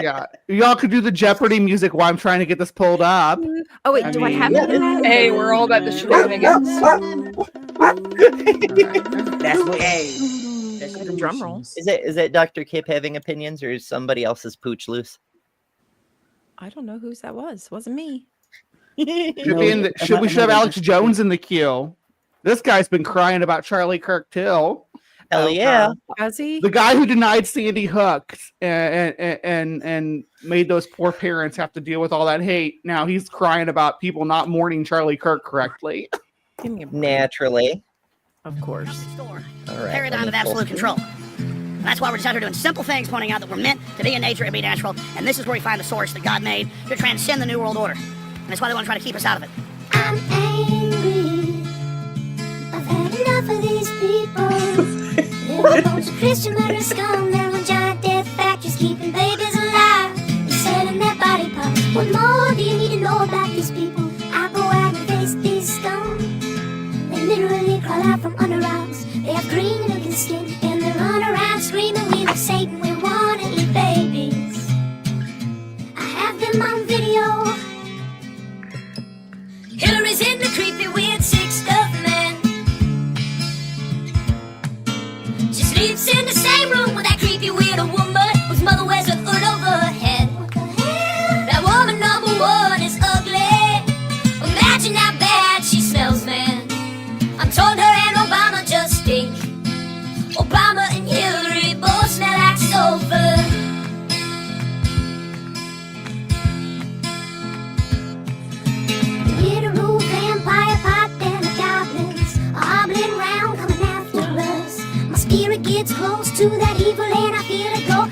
Yeah, y'all could do the Jeopardy music while I'm trying to get this pulled up. Oh wait, do I have it? Hey, we're all about the shenanigans. That's what. Hey, that's the drum roll. Is it Dr. Kip having opinions, or is somebody else's pooch loose? I don't know whose that was. Wasn't me. We should have Alex Jones in the queue. This guy's been crying about Charlie Kirk too. Hell yeah. Has he? The guy who denied Sandy Hook and made those poor parents have to deal with all that hate. Now he's crying about people not mourning Charlie Kirk correctly. Give me a break. Naturally. Of course. All right. Paradigm of absolute control. And that's why we're just out here doing simple things, pointing out that we're meant to be in nature and be natural. And this is where we find the source that God made to transcend the New World Order. And that's why they want to try to keep us out of it. I'm angry. I've had enough of these people. They're a bunch of Christian murder scum. They're on giant death factories keeping babies alive and selling their body parts. What more do you need to know about these people? I go out and face these scum. They literally crawl out from under rocks. They have green looking skin and they run around screaming, we love Satan, we wanna eat babies. I have them on video. Hillary's in the creepy, weird, sick stuff, man. She sleeps in the same room with that creepy, weird woman whose mother wears a hood over her head. What the hell? That woman number one is ugly. Imagine how bad she smells, man. I'm told her and Obama just stink. Obama and Hillary both smell like sulfur. Literal vampire pot and the goblins are hobbling round coming after us. My spirit gets close to that evil and I feel it go.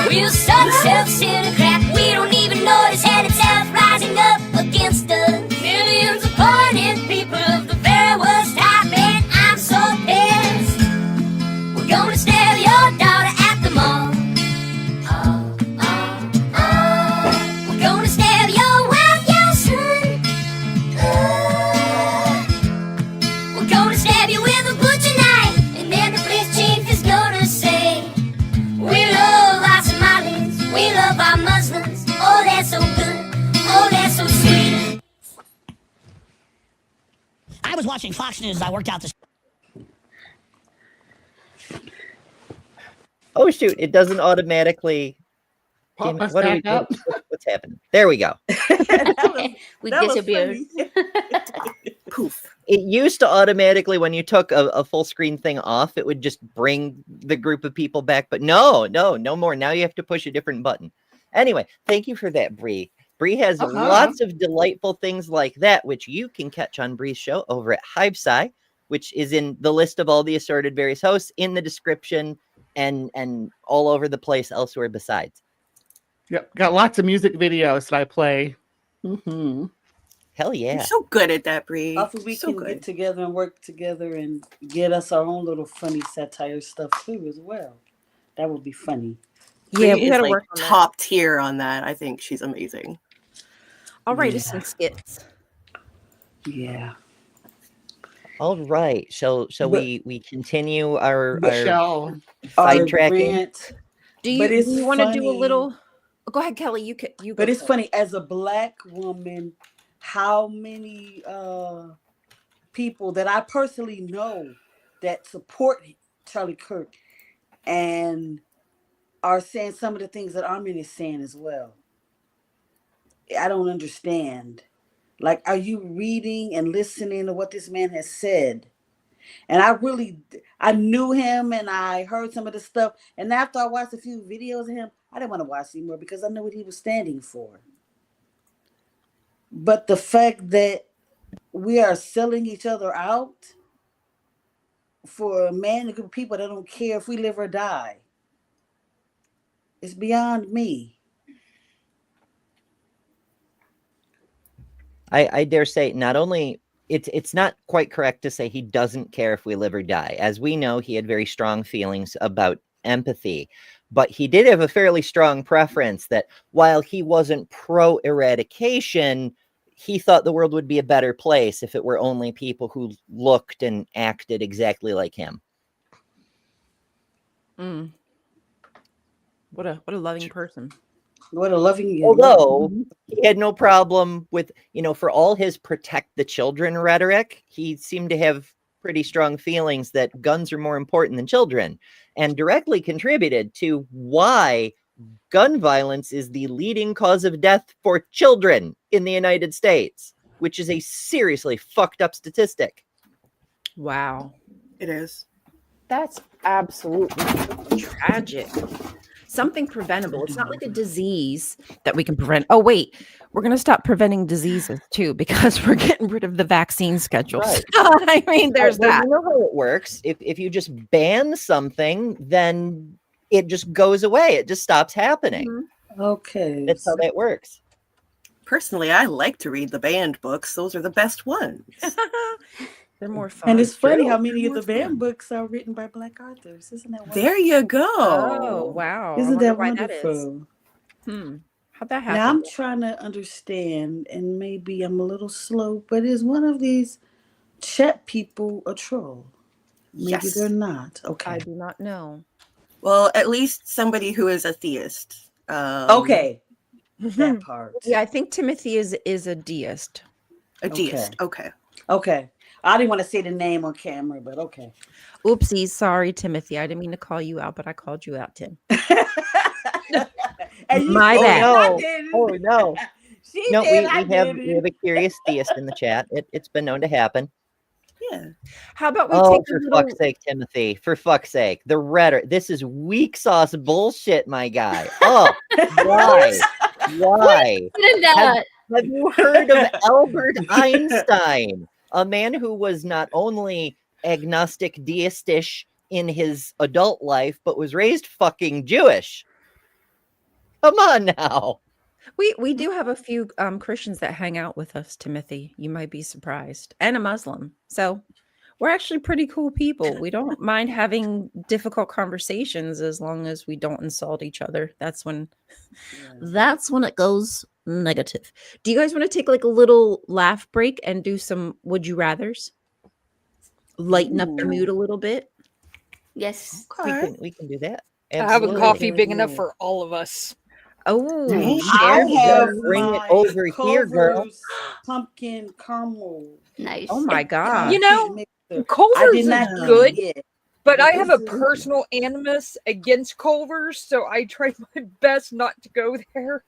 We'll start self-centered crap. We don't even notice head itself rising up against us. Millions of pointed people of the very worst type, and I'm so pissed. We're gonna stab your daughter at the mall. We're gonna stab your wife, your son. We're gonna stab you with a butcher knife, and then the police chief is gonna say, we love our Somalis, we love our Muslims. Oh, they're so good, oh, they're so sweet. I was watching Fox News as I worked out this. Oh shoot! It doesn't automatically. Pop us What are we, back up. what's happening? There we go. We that was disappeared. Poof. It used to automatically, when you took a full screen thing off, it would just bring the group of people back. But no more. Now you have to push a different button. Anyway, thank you for that, Bree. Bree has lots of delightful things like that, which you can catch on Bree's show over at Hivesci, which is in the list of all the assorted various hosts in the description and all over the place elsewhere besides. Yep, got lots of music videos that I play. Mm-hmm. Hell yeah. You're so good at that, Bree. Hopefully we So can good. get together and work together and get us our own little funny satire stuff too as well. That would be funny. Yeah, Bree we is, gotta like, work on that. top tier on that. I think she's amazing. I'll write us some skits. Yeah. All right. Shall we continue our Michelle. sidetracking? Rant. Do But it's you want to do a funny. little? Oh, go ahead, Kelly. You go. But it's for it. funny, as a Black woman, how many people that I personally know that support Charlie Kirk and are saying some of the things that Armin is saying as well. I don't understand. Like, are you reading and listening to what this man has said? And I knew him and I heard some of the stuff. And after I watched a few videos of him, I didn't want to watch anymore because I knew what he was standing for. But the fact that we are selling each other out for a man and a group of people that don't care if we live or die, it's beyond me. I dare say not only it's not quite correct to say he doesn't care if we live or die. As we know, he had very strong feelings about empathy, but he did have a fairly strong preference that while he wasn't pro-eradication, he thought the world would be a better place if it were only people who looked and acted exactly like him. Mm. What a loving person. What a loving. Although he had no problem with, for all his protect the children rhetoric, he seemed to have pretty strong feelings that guns are more important than children, and directly contributed to why gun violence is the leading cause of death for children in the United States, which is a seriously fucked up statistic. Wow. It is. That's absolutely tragic. Something preventable. It's not like a disease that we can prevent. Oh, wait, we're going to stop preventing diseases too because we're getting rid of the vaccine schedules. Right. I mean, there's Well, that. you know how it works. If you just ban something, then it just goes away. It just stops happening. Okay. That's how that works. Personally, I like to read the banned books. Those are the best ones. They're more fun. And it's funny True. how many They're of the more banned fun. books are written by Black authors. Isn't that wonderful? There you go. Oh, wow. I Isn't wonder that why that is. wonderful? How'd that happen? Now I'm trying to understand, and maybe I'm a little slow, but is one of these chat people a troll? Maybe Yes. they're not. Okay. I do not know. Well, at least somebody who is a theist. Okay. That part. Yeah, I think Timothy is a deist. A deist. Okay. Okay. I didn't want to say the name on camera, but okay. Oopsies. Sorry, Timothy. I didn't mean to call you out, but I called you out, Tim. My bad. Oh no. She No, did, we have a curious theist in the chat. It's been known to happen. Yeah. How about we Oh, take for fuck's sake, Timothy. For fuck's sake. The rhetoric. This is weak sauce bullshit, my guy. Oh, why? Why? Have you heard of Albert Einstein? A man who was not only agnostic, deistish in his adult life, but was raised fucking Jewish. Come on now. We do have a few Christians that hang out with us, Timothy. You might be surprised. And a Muslim. So we're actually pretty cool people. We don't mind having difficult conversations as long as we don't insult each other. That's when it goes negative. Do you guys want to take like a little laugh break and do some would you rathers? Lighten up the mood a little bit. Yes. We can do that. I have a coffee big enough for all of us. Oh, I have bring it my over here, girl. Culver's pumpkin caramel. Nice. Oh my god. You know, I Culver's did is not eat good, it. but I have a This is- personal animus against Culver's, so I try my best not to go there.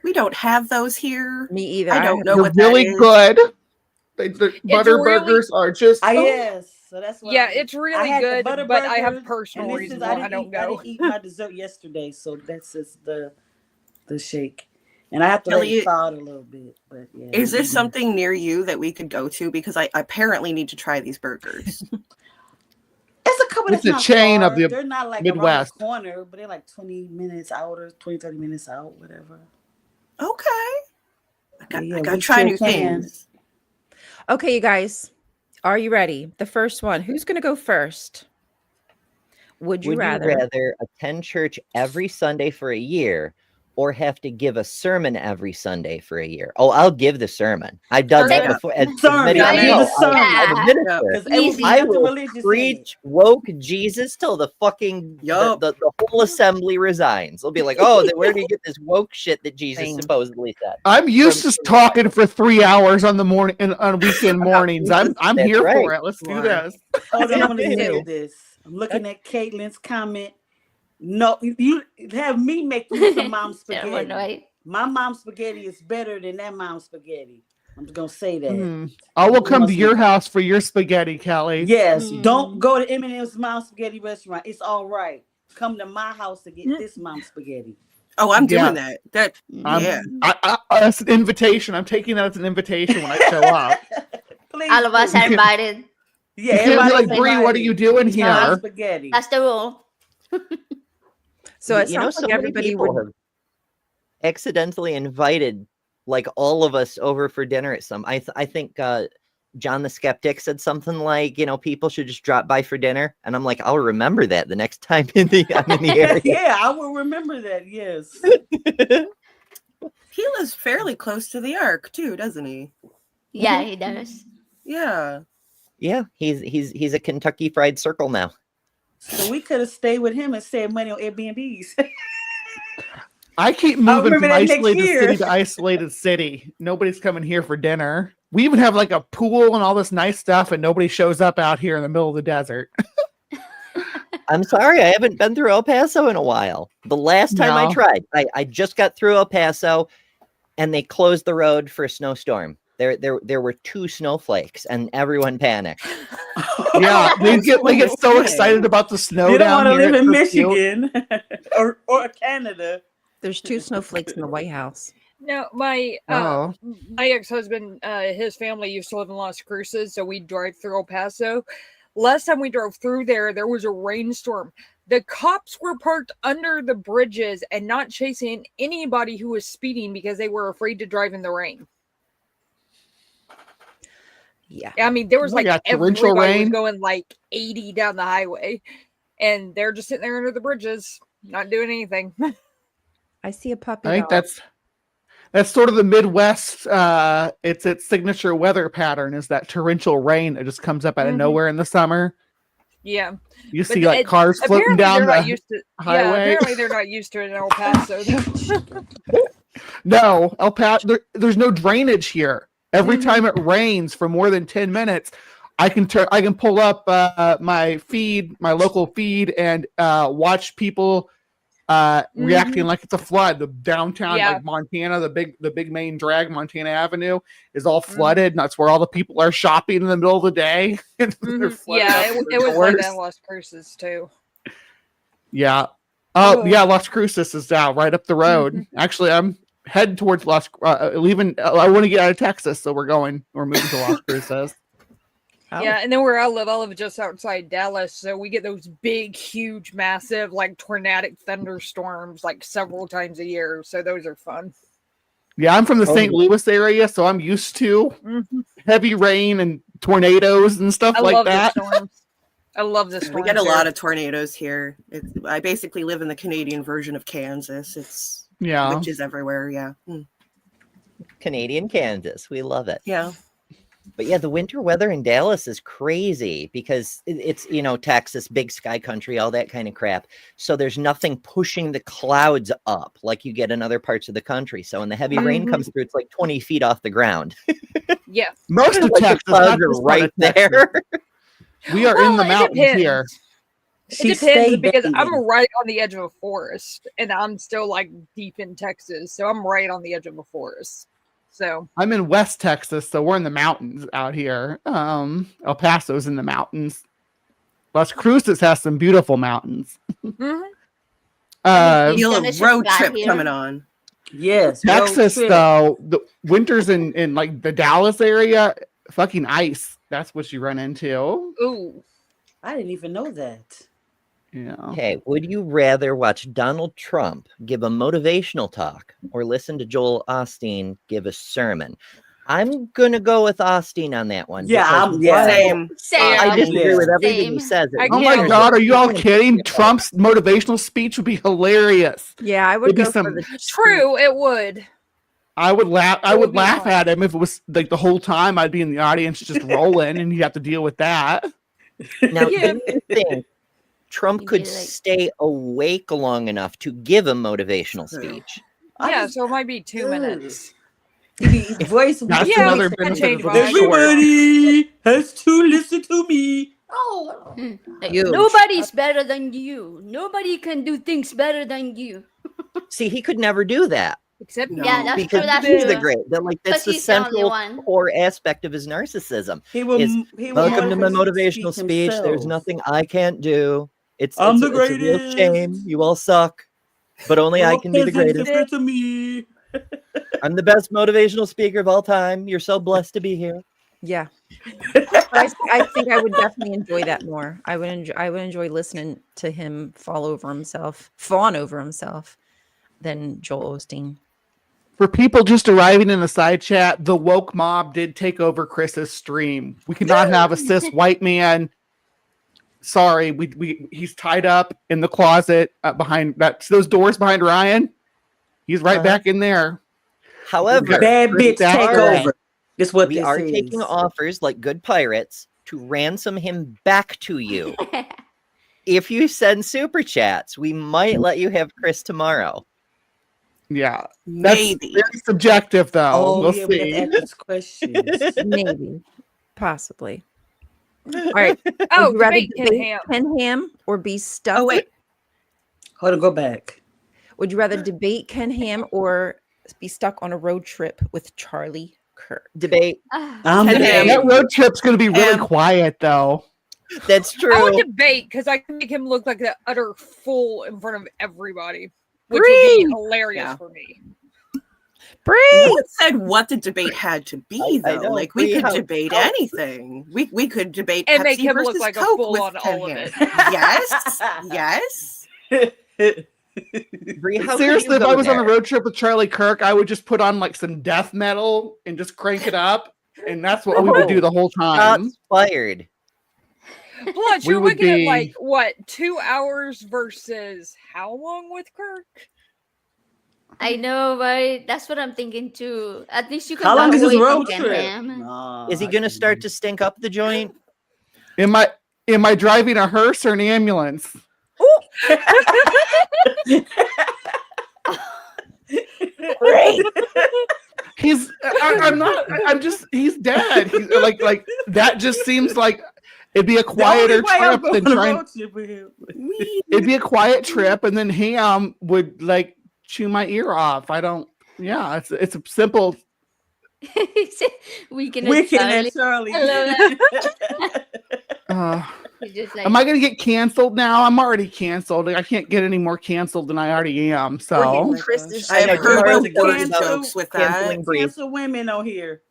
We don't have those here. Me either. I don't know They're what really that is. good. The butter really- burgers are just Yes. So that's what Yeah, I- it's I really had the good, butter but I have burgers, personal and this reasons is- why I don't I go. didn't eat my dessert yesterday, so that's just the shake. And I have to Kelly, let it thaw out a little bit. But yeah. Is there something near you that we could go to? Because I apparently need to try these burgers. It's a couple. It's That's a not chain of far. the They're not like Midwest. around the corner, but they're like 20 minutes out or 20, 30 minutes out, whatever. Okay. I Yeah, got we to try sure new can. things. Okay, you guys. Are you ready? The first one. Who's gonna go first? Would you rather? attend church every Sunday for a year or have to give a sermon every Sunday for a year? Oh, I'll give the sermon. I've done that Okay. before. As Sermon, many I of you give know, the sermon. I'm a Yeah. minister. Because it will be I nothing will religious in it. preach woke Jesus till the fucking Yup. the whole assembly resigns. They'll be like, oh, then where do you get this woke shit that Jesus Same. supposedly said? I'm used to talking for 3 hours on the morning on weekend mornings. I'm That's here right. for it. Let's do Wow. this. Hold on, I'm going to Me say too. this. I'm looking at Caitlin's comment. No, you have me make you some mom's Never spaghetti. right? My mom's spaghetti is better than that mom's spaghetti. I'm just going to say that. I will You come want to some- your house for your spaghetti, Kelly. Yes, Mm. don't go to Eminem's mom's spaghetti restaurant. It's all right. Come to my house to get this mom's spaghetti. Oh, I'm Yeah. doing that. That yeah. That's an invitation. I'm taking that as an invitation when I show up. Please All of us do. are invited. Yeah, You can't be everybody's like, Bree, what are invited. you doing It's my here? spaghetti. That's the rule. So it You know, sounds so like many everybody people would. have accidentally invited like all of us over for dinner at some. I think John the Skeptic said something like, you know, people should just drop by for dinner, and I'm like, I'll remember that the next time I'm in the area. Yeah, I will remember that. Yes. He lives fairly close to the Ark too, doesn't he? Yeah, he does. Yeah. Yeah, he's a Kentucky Fried Circle now. So we could have stayed with him and saved money on Airbnbs. I keep moving remember from that next isolated year. city to isolated city. Nobody's coming here for dinner. We even have like a pool and all this nice stuff, and nobody shows up out here in the middle of the desert. I'm sorry, I haven't been through El Paso in a while. The last time I No. tried, I just got through El Paso, and they closed the road for a snowstorm. There were 2 snowflakes, and everyone panicked. Yeah, they get so Okay. excited about the snow You don't down want to here. live in It's so cute. Michigan or Canada. There's 2 snowflakes in the White House. No, my Oh, my ex-husband, his family used to live in Las Cruces, so we drive through El Paso. Last time we drove through there was a rainstorm. The cops were parked under the bridges and not chasing anybody who was speeding because they were afraid to drive in the rain. Yeah. I mean, there was We like got torrential everybody was rain. going like 80 down the highway, and they're just sitting there under the bridges, not doing anything. I see a puppy I think dog. that's sort of the Midwest. It's its signature weather pattern is that torrential rain that just comes up out of Mhm. nowhere in the summer. Yeah, You but see like cars floating apparently down they're not the used to. Yeah, highway. apparently they're not used to it in El Paso. No, El Paso. There's no drainage here. Every Mhm. time it rains for more than 10 minutes, I can pull up my local feed, and watch people reacting like it's a flood. The downtown, Yeah. like Montana, the big main drag, Montana Avenue, is all flooded, and that's where all the people are shopping in the middle of the day. And they're flooded Yeah, out it the was like doors. that in Las Cruces too. Yeah. Oh, Ugh. yeah. Las Cruces is down right up the road. Actually, I'm heading towards leaving. I want to get out of Texas, so we're moving to Las Cruces. Oh. Yeah, and then where I live just outside Dallas, so we get those big, huge, massive, like tornadic thunderstorms like several times a year. So those are fun. Yeah, I'm from the Oh, St. yeah. Louis area, so I'm used to Mhm. heavy rain and tornadoes and stuff I like love that. the storms. I love the storms. We get a lot of tornadoes here. I basically live in the Canadian version of Kansas. It's Yeah. witches everywhere. Yeah. Canadian Kansas, we love it. Yeah. But yeah, the winter weather in Dallas is crazy because it's, you know, Texas, big sky country, all that kind of crap. So there's nothing pushing the clouds up like you get in other parts of the country. So when the heavy rain Mhm. comes through, it's like 20 feet off the ground. Yeah. Most of Like the Texas, clouds not are this part right of Texas. there. We are in the Well, it mountains depends. here. She It depends stayed because I'm banging. right on the edge of a forest, and I'm still like deep in Texas, so I'm right on the edge of a forest. So I'm in West Texas, so we're in the mountains out here. El Paso's in the mountains. Las Cruces has some beautiful mountains. mhm. Feel a Genesis road got trip here. coming on. Yes. road Texas, trip. though, the winters in like the Dallas area, fucking ice. That's what you run into. Ooh, I didn't even know that. Yeah. Okay, would you rather watch Donald Trump give a motivational talk or listen to Joel Osteen give a sermon? I'm gonna go with Austin on that one. Yeah, because yeah. Same. Same. I disagree with everything Same. he says. I Oh my can't- God, are you all kidding? Trump's motivational speech would be hilarious. Yeah, I would It'd be go for some- the True, it would. I would laugh. I It would would be laugh fun. at him if it was like the whole time I'd be in the audience just rolling, and you have to deal with that. Now, Yeah. do you think Trump You'd could be like- stay awake long enough to give a motivational True. speech? Yeah, so it might be 2 minutes. The voice of That's Yeah, another we can benefit change of the mine. short. everybody has to listen to me. Oh, Like, Huge. nobody's better than you. Nobody can do things better than you. See, he could never do that Except No. Yeah, that's because true. That's he's true. the great. That's But the he's the only central one. core aspect of his narcissism. he will. Is He will Welcome to my motivate motivational speech. There's himself. nothing I can't do. It's I'm it's, the a- it's a real greatest. shame. You all suck, but only I All can be the peasants greatest. listen to me. I'm the best motivational speaker of all time. You're so blessed to be here. Yeah. But I think I would definitely enjoy that more. I would enjoy listening to him fawn over himself than Joel Osteen. For people just arriving in the side chat, the woke mob did take over Chris's stream. We cannot have a cis white man. Sorry, he's tied up in the closet behind those doors behind Ryan. He's right back in there. However, Bad Chris bitch take Darrell, over. That's what we this are is. taking offers like good pirates to ransom him back to you. If you send super chats, we might let you have Chris tomorrow. Yeah, that's Maybe. very subjective, though. Oh, We'll yeah, we see. have to ask these questions. Maybe. Possibly. All right. Oh, Would you rather debate Ken debate Ham. Ken Ham or be stuck? Oh, wait. Hold on, go back. Would you rather debate Ken Ham or be stuck on a road trip with Charlie Kirk? Debate. I'm Ken the Ham. That road trip's going to be really Ham. quiet, though. That's I would true. debate because I can make him look like the utter fool in front of everybody, which would be Bree! hilarious Yeah. for me. Bree! No one said what the debate had to be, I though. know, Like, we Bree, could how- debate how- anything. We could debate And Pepsi make him look versus like a Coke fool with on Ken all of Ham. it. Yes. Bree, how could Seriously, you if go I was on a there? road trip with Charlie Kirk, I would just put on like some death metal and just crank it up. And that's what we would do the whole time. Shots fired. Plus, We you're would looking at be- like what 2 hours versus how long with Kirk? I know, right? That's what I'm thinking too. At least you can How go long is this away from road Ken trip? Ham. Nah, Is he I going to can't start do to stink up the joint? Am I driving a hearse or an ambulance? He's I'm not I'm just he's dead. He's like that just seems like it'd be a quieter trip than trying. It'd be a quiet trip, and then Ham would like chew my ear off. I don't. Yeah, it's a simple. Weekend Weekend at Charlie. at Charlie. I love that. He's just like, Am I gonna get canceled now? I'm already canceled. Like, I can't get any more canceled than I already am. So Chris is I have know, heard tomorrow's the the worst cancel- jokes with that. canceling Bree. Cancel women on here.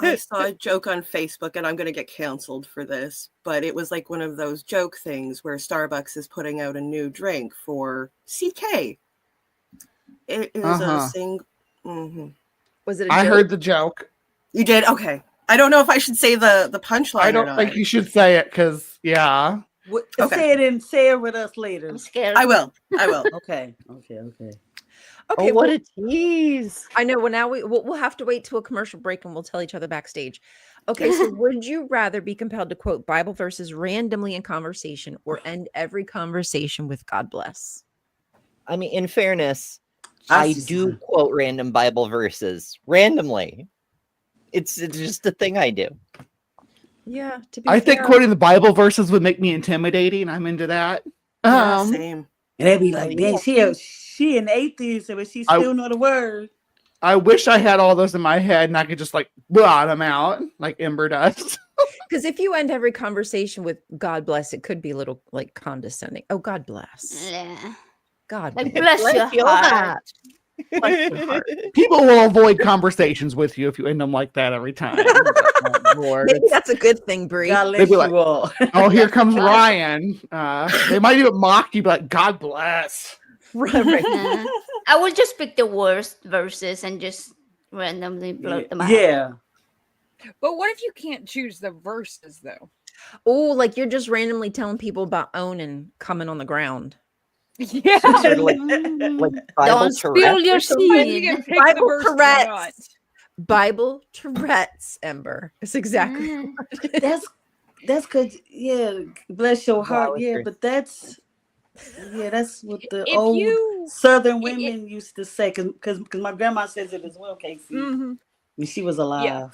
I saw a joke on Facebook, and I'm going to get canceled for this, but it was like one of those joke things where Starbucks is putting out a new drink for CK. It was a sing. Mhm. Was it? I heard the joke. You did? Okay. I don't know if I should say the punchline. I or don't not. think you should say it because yeah. Okay. Say it with us later. I'm scared. I will. Okay. Okay. Oh, what a tease! I know. Well, now we'll have to wait to a commercial break, and we'll tell each other backstage. Okay. So, would you rather be compelled to quote Bible verses randomly in conversation, or end every conversation with "God bless"? I mean, in fairness, I do quote random Bible verses randomly. It's just a thing I do. Yeah. To be I think fair, quoting the Bible verses would make me intimidating. I'm into that. Yeah, same. And they'd be like, "Then she an atheist, but she still know the word." I wish I had all those in my head and I could just like blot them out like Ember does. because if you end every conversation with "God bless," it could be a little like condescending. Oh, God bless. Yeah. God Like, bless. bless your heart. Bless your heart. People will avoid conversations with you if you end them like that every time. Lord. Maybe that's a good thing, Bree. God They'd bless be like, you all. oh, here comes Ryan. They might even mock you, but like, God bless. Right. I would just pick the worst verses and just randomly blurt them out. Yeah. But what if you can't choose the verses though? Oh, like you're just randomly telling people about owning coming on the ground. Yeah. Sort of like Bible Don't spill Tourette's your or something? But you seed. can pick the Bible verses or not. Tourette's. Bible Tourette's, Ember. It's exactly Mm. what it is. That's cause bless your heart. Wow, Yeah, sure. but that's what the If old you Southern it- women used to say. Cause my grandma says it as well, Casey. Mhm. When she was alive.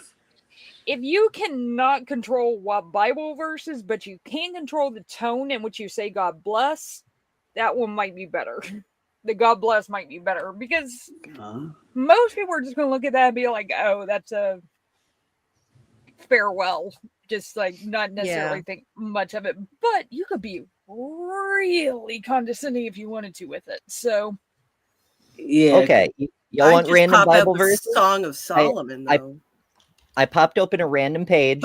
if you cannot control what Bible verses, but you can control the tone in which you say God bless, that one might be better. The God bless might be better because most people are just going to look at that and be like, oh, that's a farewell. Just like not necessarily think much of it. But you could be really condescending if you wanted to with it. So, Yeah. Okay, y'all I want just random popped up Bible the verses? Song of Solomon, though. I popped open a random page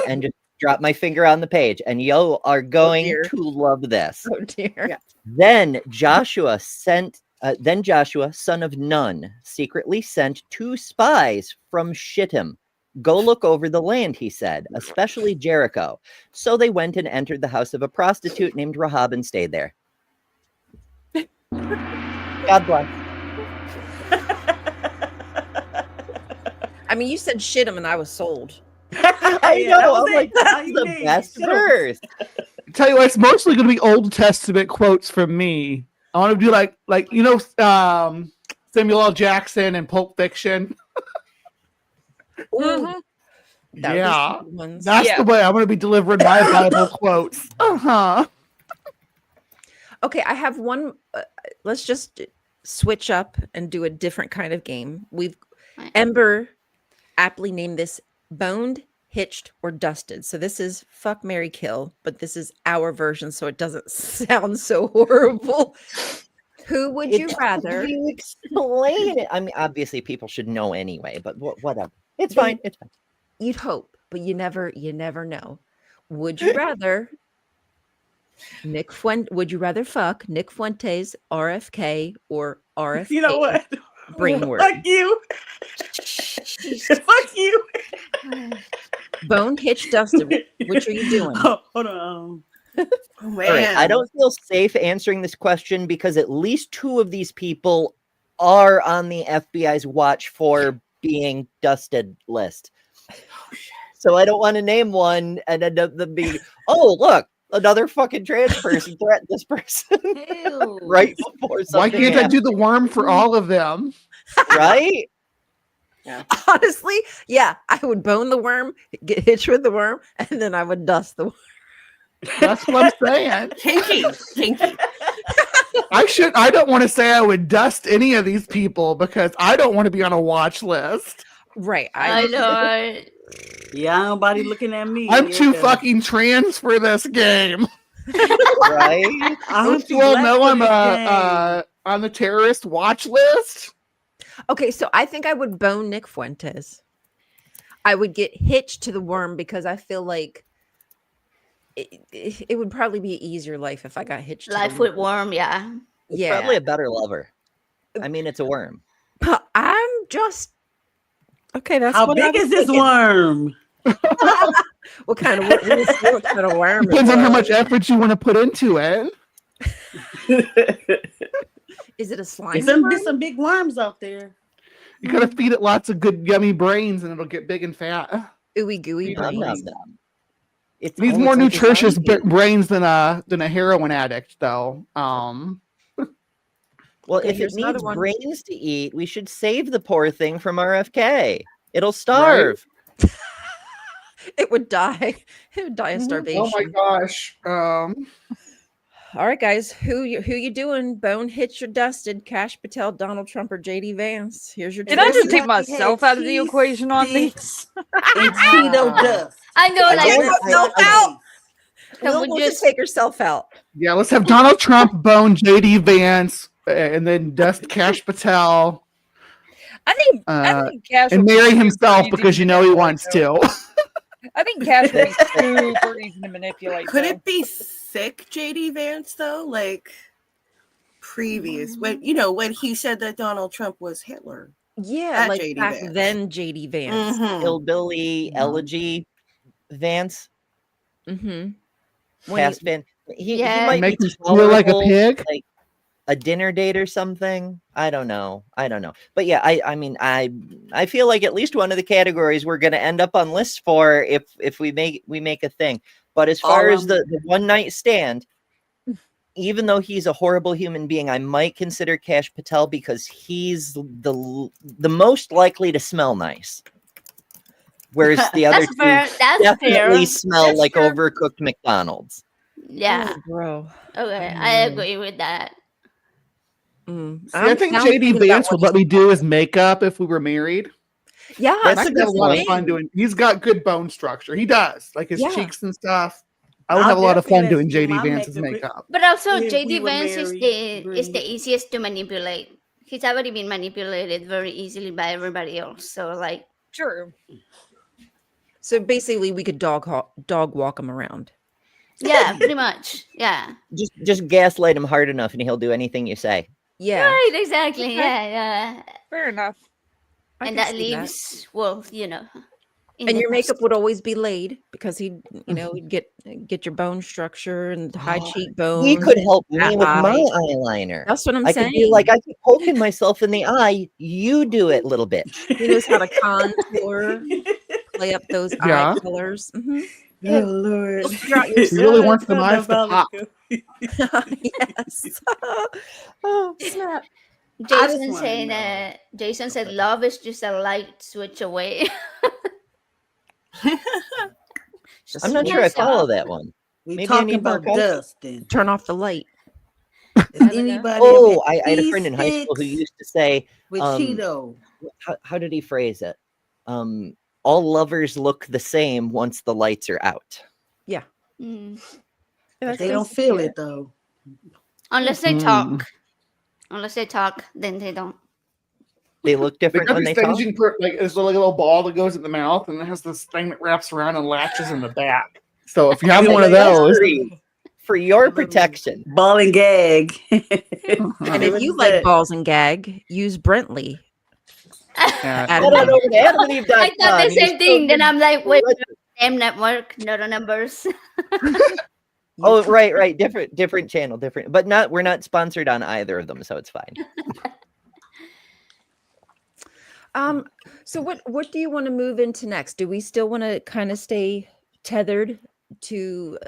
and just dropped my finger on the page, and you are going dear. to love this. Oh dear. Yeah. Then Joshua, son of Nun, secretly sent 2 spies from Shittim. Go look over the land, he said, especially Jericho. So they went and entered the house of a prostitute named Rahab and stayed there. God bless. I mean, you said shit him and I was sold. I Yeah, that know. was I'm it. like, That's all that's you the need. best Shit 'em. verse. Tell you what, it's mostly going to be Old Testament quotes from me. I want to do like Samuel L. Jackson and Pulp Fiction. Ooh, mhm. that would be Yeah. some good ones. That's Yeah. the way I'm going to be delivering my Bible quotes. Okay, I have one. Let's just switch up and do a different kind of game. Right. Ember aptly named this boned, hitched, or dusted. So this is fuck, marry, kill, but this is our version, so it doesn't sound so horrible. Who would you rather? You explain it. I mean, obviously, people should know anyway, but whatever. It's Then- fine. It's fine. You'd hope, but you never know. Would you rather would you rather fuck Nick Fuentes, RFK, or RFK? You know what? Brainword. Fuck you. Fuck you. Bone, hitch, dusted. Which are you doing? Oh, hold on. Oh, All right. I don't feel safe answering this question because at least 2 of these people are on the FBI's watch for being dusted list. So I don't want to name one and end up them being, oh, look, another fucking trans person threatened this person Ew. right before something Why can't I happened, do the worm for all of them? right? Honestly, yeah, I would bone the worm, get hitched with the worm, and then I would dust the worm. That's what I'm saying. Kinky. I don't want to say I would dust any of these people because I don't want to be on a watch list. Right. I know. Right? Yeah, nobody looking at me. I'm too Yeah. fucking trans for this game. Right? I'm Don't too you all black know for I'm this game. on the terrorist watch list? Okay, so I think I would bone Nick Fuentes. I would get hitched to the worm because I feel like it would probably be an easier life if I got hitched. Life to the with worm, yeah. It's Yeah. probably a better lover. I mean, it's a worm. I'm just okay. That's How what I big was is this thinking. worm? What kind of what kind of worm? Depends it on how was. much effort you want to put into it. Is it a slime? There's some big worms out there. You gotta feed it lots of good yummy brains and it'll get big and fat. Ooey gooey Nom, brains. It needs oh, more it's like a nutritious zombie. brains than a heroin addict, though. Well, Okay, if it here's another needs one. brains to eat, we should save the poor thing from RFK. It'll starve. It would die. It would die of starvation. Oh my gosh. All right, guys, who you doing? Bone, hitch, or dusted? Cash Patel, Donald Trump, or JD Vance? Here's your Did I choice. just take myself out of the equation on these? And Cheeto dust. I know, I like, don't- yourself I- out. Can we We'll just just- take herself out. Yeah, let's have Donald Trump bone JD Vance and then dust Cash Patel I think Cash and would be marry super himself easy because to you know he manipulate, wants though. to. I think Cash would be super easy to manipulate. Could though. it be sick JD Vance though? Like previous when he said that Donald Trump was Hitler. Yeah, At like JD back Vance. then, JD Vance. Mhm. Hillbilly Elegy Vance When he, has been. He Yeah. might be Make me feel like a tolerable, pig. like a dinner date or something. I don't know. But yeah, I mean, I feel like at least one of the categories we're going to end up on lists for if we make a thing. But as far as the one night stand, even though he's a horrible human being, I might consider Kash Patel because he's the most likely to smell nice. Whereas the other two That's fair. definitely smell That's like fair. overcooked McDonald's. Yeah. oh, bro. Okay, I agree with that. See, I think JD thinking about Vance what would let me do his makeup if we were married. Yeah, And I That's could have a lot of thing. fun doing. He's got good bone structure. He does, like his Yeah. cheeks and stuff. I would I'll have a lot of definitely fun let doing you do JD my Vance's makeup. makeup. But also, If JD we were Vance is married, the easiest to manipulate. He's already been manipulated very easily by everybody else. So like, True. So basically, we could dog walk him around. yeah, pretty much. Yeah. Just gaslight him hard enough, and he'll do anything you say. Yeah, Right. Exactly. Okay. Yeah. Fair enough. I And can that see leaves, well, in And the your makeup dust. would always be laid because he'd get your bone structure and high cheekbones. He could help me fat with my eye. eyeliner. That's what I'm I saying. could be like, I keep poking myself in the eye. You do it, little bitch. He knows how to contour, play up those Yeah. eye colors. Oh Lord. You'll figure out He really wants them eyes to pop. Yes. Oh snap! I just Jason wanna saying know. Jason said love is just a light switch away. Just I'm not sure I follow that one. We Maybe I talking need more about context. dust then. turn off the light. Is anybody Oh, ever I had a friend in high school who sticks used to say, with um, Cheeto? how did he phrase it? All lovers look the same once the lights are out. Mm. They don't feel it though. Unless they Mm. talk. Unless they talk, then they don't. They look They different got when this they thing talk. you can put like it's like a little ball that goes in the mouth, and it has this thing that wraps around and latches in the back. So if you have one of those, For your protection. Ball and gag. And if you like balls and gag, use Brentley. yeah. Add Head it on in. over to AdamandEve.com. I thought the Use same thing. code Then I'm like, wait, Red- same network, not the numbers. Oh, right. Different channel, different. But we're not sponsored on either of them, so it's fine. So what do you want to move into next? Do we still want to kind of stay tethered to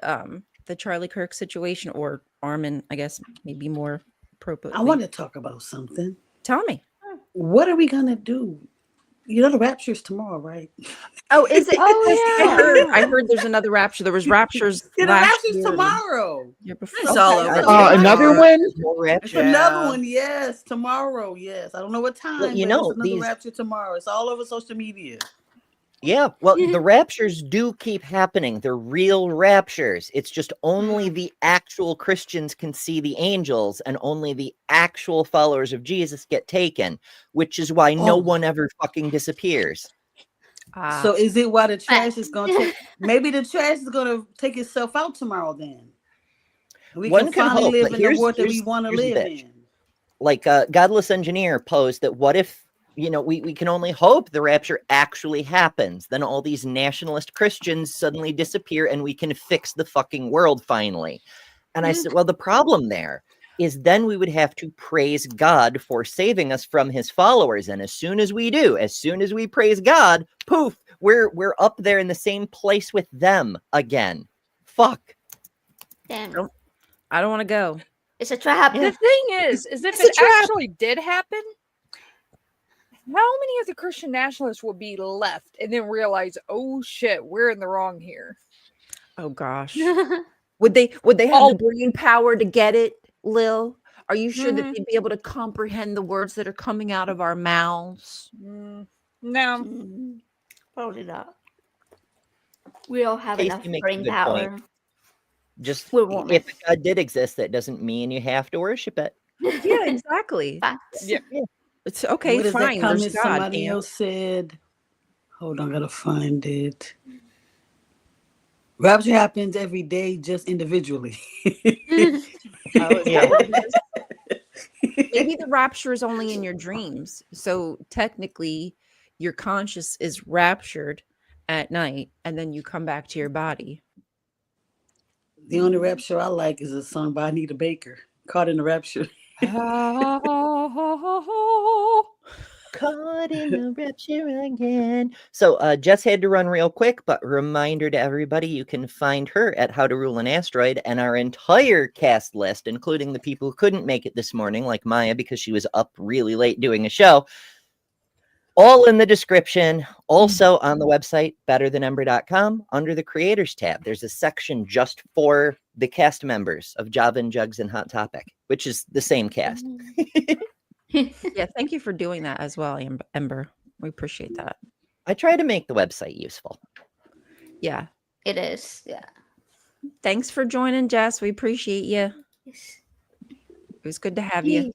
the Charlie Kirk situation, or Armin, I guess, maybe more appropriately? I want to talk about something. Tell me. What are we gonna do? You know the rapture's tomorrow, right? Oh, is it? Oh, yeah. I heard there's another rapture. There was raptures. Yeah, the last rapture's year and tomorrow. year before. It's all over. Another one. More It's rapture. another one, yes, tomorrow, yes. I don't know what time, Well, you but know, it's another these- rapture tomorrow. It's all over social media. Yeah, well, the raptures do keep happening. They're real raptures. It's just only the actual Christians can see the angels, and only the actual followers of Jesus get taken, which is why no Oh. one ever fucking disappears. So is it why the trash is gonna take maybe the trash is gonna take itself out tomorrow then? We One can can finally hope, live but in the here's- world that we here's- want to here's the live bitch. in. Like Godless Engineer posed that what if, we can only hope the rapture actually happens. Then all these nationalist Christians suddenly disappear and we can fix the fucking world finally. And I said, well, the problem there is then we would have to praise God for saving us from his followers. And as soon as we do, as soon as we praise God, poof, we're up there in the same place with them again. Fuck. Damn. I don't want to go. It's a trap. The thing is if It's a it trap. actually did happen, how many of the Christian nationalists would be left and then realize, oh shit, we're in the wrong here? Oh gosh. Would they have the brain power to get it, Lil? Are you sure that they'd be able to comprehend the words that are coming out of our mouths? No. Probably not. We don't have Casey enough makes a brain good power. point. Just We won't if God did exist, that doesn't mean you have to worship it. Yeah, exactly. Facts. Yeah. It's okay, What is that fine. comment There's God. somebody Damn. else said? Hold on, gotta find it. Rapture happens every day, just individually. Oh, is that what it is? Maybe the rapture is only in your dreams. So technically, your conscious is raptured at night, and then you come back to your body. The only rapture I like is a song by Anita Baker, Caught in the Rapture. Caught in the rapture again. So Jess had to run real quick, but reminder to everybody, you can find her at How to Rule an Asteroid, and our entire cast list, including the people who couldn't make it this morning, like Maya, because she was up really late doing a show, all in the description. Also on the website, betterthanember.com, under the creators tab, there's a section just for the cast members of Java and Jugs and Hot Topic, which is the same cast. Yeah, thank you for doing that as well, Ember. We appreciate that. I try to make the website useful. Yeah. It is. Yeah. Thanks for joining, Jess. We appreciate you. Yes. It was good to have you.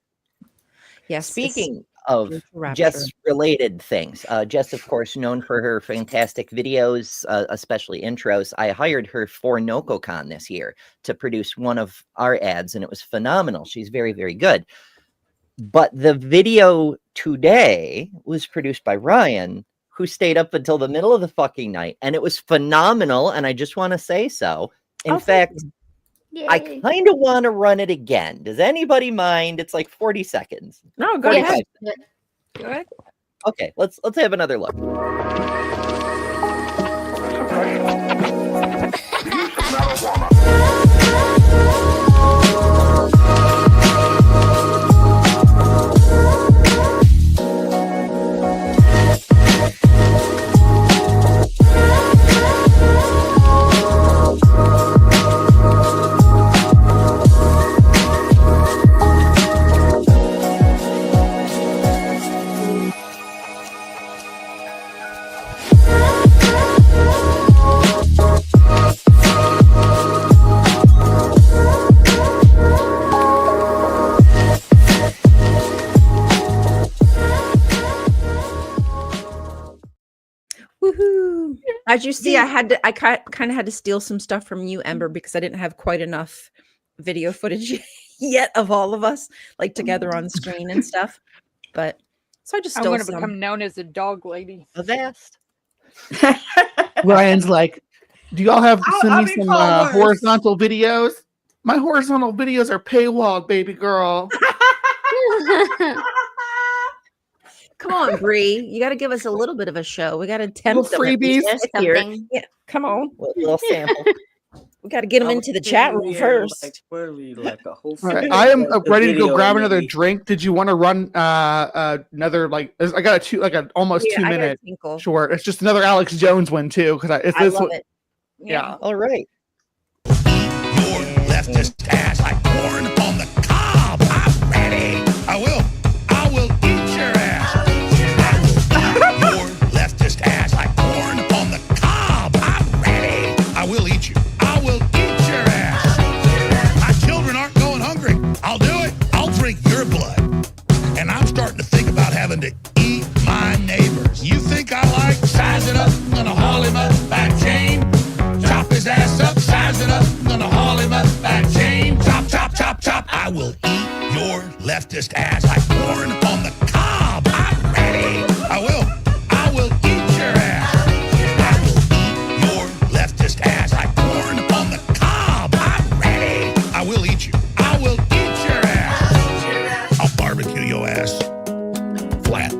Yes. Speaking of rapture. Jess-related things, Jess, of course, known for her fantastic videos, especially intros. I hired her for NocoCon this year to produce one of our ads, and it was phenomenal. She's very, very good. But the video today was produced by Ryan, who stayed up until the middle of the fucking night, and it was phenomenal, and I just want to say so. In fact, I kind of want to run it again. Does anybody mind? It's like 40 seconds. No, go ahead. Go ahead. Okay, let's have another look. Woohoo! As you see, I kind of had to steal some stuff from you, Ember, because I didn't have quite enough video footage yet of all of us like together on screen and stuff. But so I just I'm stole going to some. become known as a dog lady. Avast. Ryan's like, do y'all have to send I'll me be some called worse. horizontal videos? My horizontal videos are paywalled, baby girl. Come on, Bree. You got to give us a little bit of a show. We got to tempt them at freebies. least here. Yeah, come on. A little sample. We got to get them into the chat room first. Like a whole All right, I am ready to go video grab and another maybe- drink. Did you want to run another like? I got almost Yeah, 2 I got a minute tinkle. short. It's just another Alex Jones one too because I love it. Yeah. All right. Your leftist ass like corn on the cob. I'm ready. I will eat your ass. Your leftist ass like corn on the cob. I'm ready. I will eat you. I will eat your ass. My children aren't going hungry. I'll do it. I'll drink your blood. And I'm starting to think about having to eat my neighbors. You think I like size it up? I'm gonna haul him up by chain. Chop his ass up, size it up. I'm gonna haul him up by chain. Chop, chop, chop, chop. I will eat your leftist ass like corn on the cob. I'm ready. I will eat your ass. I will eat your leftist ass like corn on the cob. I'm ready. I will eat you. I will eat your ass. I'll barbecue your ass flat.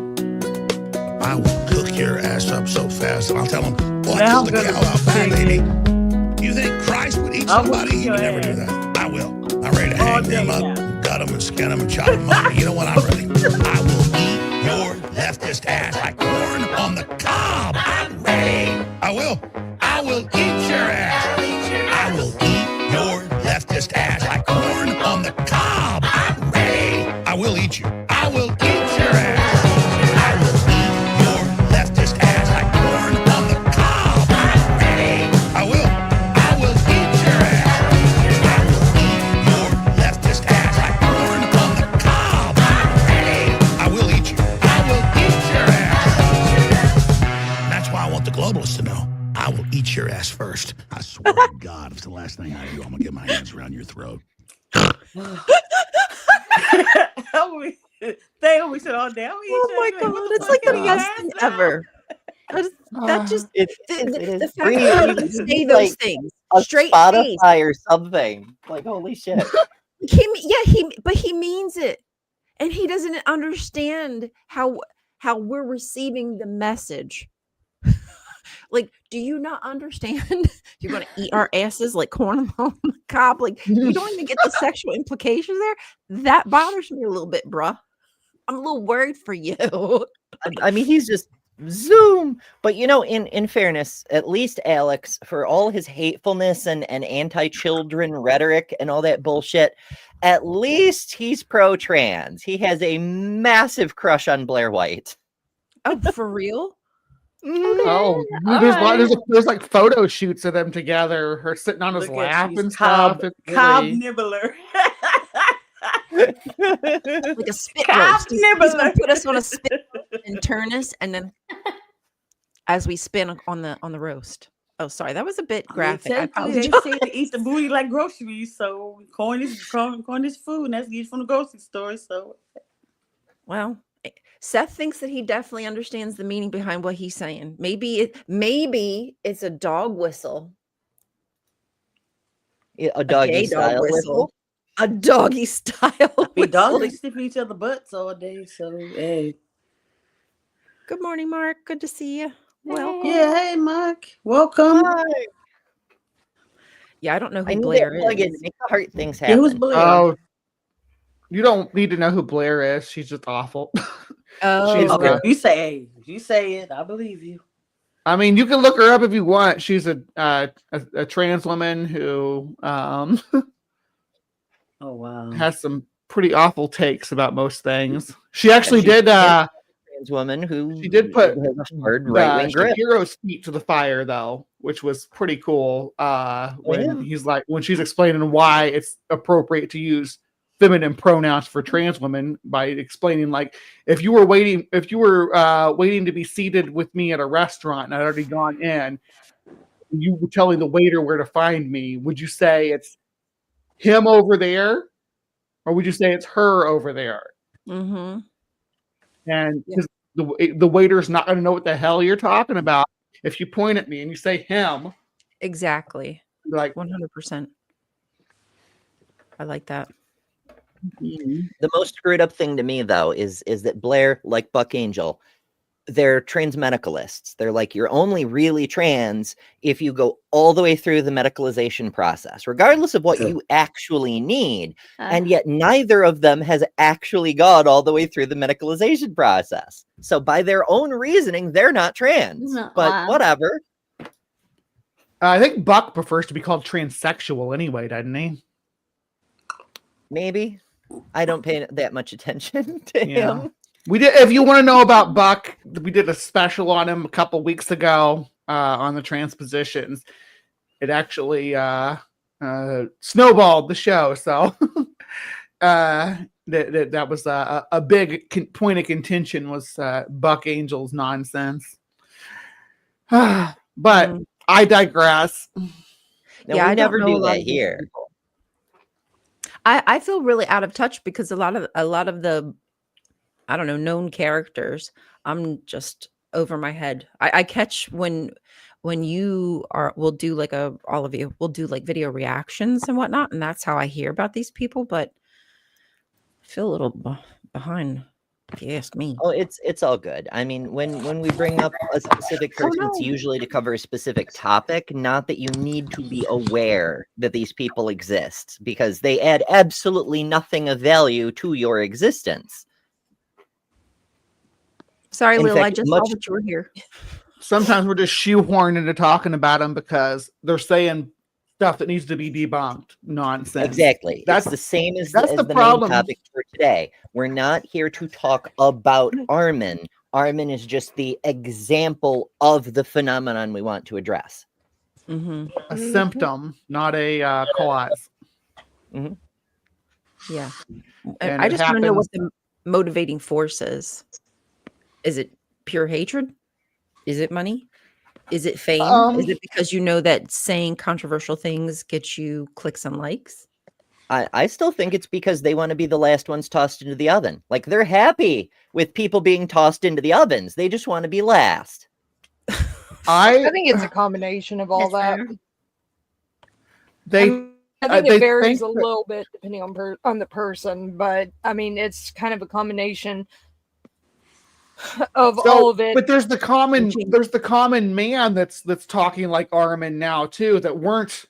I will cook your ass up so fast, and I'll tell them, "Well, I killed the cow out back, baby." You think Christ would eat somebody? He would never do that. I will. I'm ready to hang them up, gut them, and skin them, and chop them up. You know what? I'm ready. I will eat your leftist ass like corn on the cob. I'm ready. I will eat your ass. I will eat your leftist ass like corn on the cob. I'm ready. I will eat you. I will eat your ass. I will eat your leftist ass like corn on the cob. I'm ready. I will eat your ass. I will eat your leftist ass like corn on the cob. I'm ready. I will eat you. I will eat your ass. That's why I want the globalists to know. I will eat your ass first. I swear to God, if it's the last thing I do, I'm gonna get my hands around your throat. They always said all down. Oh my God, it's like the best thing ever. That just It the is. fact Bree, that he you can should say be those like things a straight face. Spotify or something. Like, holy shit. But he means it, and he doesn't understand how we're receiving the message. Like, do you not understand? You're gonna eat our asses like corn on the cob. Like, you don't even get the sexual implications there. That bothers me a little bit, bruh. I'm a little worried for you. I mean, he's just zoom. But in fairness, at least Alex, for all his hatefulness and anti-children rhetoric and all that bullshit, at least he's pro-trans. He has a massive crush on Blair White. Oh, for real? Oh, there's like photo shoots of them together, her sitting on his lap and stuff. It's Cob really... nibbler. Like a spit roast. He's gonna put us on a spit and turn us, and then as we spin on the roast. Oh, sorry, that was a bit graphic. I They apologize. say to eat the booty like groceries, so corn is food, and that's get from the grocery store. So, Well, Seth thinks that he definitely understands the meaning behind what he's saying. Maybe it's a dog whistle. A doggy style whistle. A doggy style we dogs whistle. they sniffing each other butts all day. So, hey. Good morning, Mark. Good to see you. Welcome. Yeah, hey, Mark. Welcome. Hi. Yeah, I don't know I who need Blair that plug-in is. to make the heart things Yeah, happen. who's Blair? Oh, you don't need to know who Blair is. She's just awful. Oh, She's Okay, the- you say it. I believe you. I mean, you can look her up if you want. She's a trans woman who Oh wow. has some pretty awful takes about most things. She actually She's did. a trans woman who She did put has a hard right-wing grip. Shapiro's feet to the fire, though, which was pretty cool. When when she's explaining why it's appropriate to use feminine pronouns for trans women by explaining, like, if you were waiting to be seated with me at a restaurant and I'd already gone in, you were telling the waiter where to find me, would you say it's him over there, or would you say it's her over there? Mm-hmm. And the waiter's not going to know what the hell you're talking about if you point at me and you say him. Exactly. Like 100%. I like that. The most screwed up thing to me, though, is that Blair, like Buck Angel, they're trans medicalists. They're like, you're only really trans if you go all the way through the medicalization process, regardless of what you actually need. And yet neither of them has actually gone all the way through the medicalization process. So by their own reasoning, they're not trans. But whatever. I think Buck prefers to be called transsexual anyway, doesn't he? Maybe. I don't pay that much attention to him. We did. If you want to know about Buck, we did a special on him a couple weeks ago on the transpositions. It actually snowballed the show, so that was a big point of contention was Buck Angel's nonsense. But I digress. No, we never do that here. I feel really out of touch because a lot of the, I don't know, known characters, I'm just over my head. I catch when we'll do like all of you will do like video reactions and whatnot, and that's how I hear about these people. But I feel a little behind, if you ask me. Oh, it's all good. I mean, when we bring up a specific person, it's usually to cover a specific topic, not that you need to be aware that these people exist, because they add absolutely nothing of value to your existence. Sorry, Lil, I just saw that you were here. Sometimes we're just shoehorned into talking about them because they're saying stuff that needs to be debunked. Nonsense. Exactly. That's the same as the problem. Main topic for today. We're not here to talk about Armin. Armin is just the example of the phenomenon we want to address. A symptom, not a cause. Yeah. And I just want to know what the motivating force is. Is it pure hatred? Is it money? Is it fame? Is it because you know that saying controversial things gets you clicks and likes? I still think it's because they want to be the last ones tossed into the oven. Like, they're happy with people being tossed into the ovens. They just want to be last. I think it's a combination of all that. They, I think they it varies think a that- little bit depending on the person, but I mean it's kind of a combination of all of it. But there's the common man that's talking like Armin now too, that weren't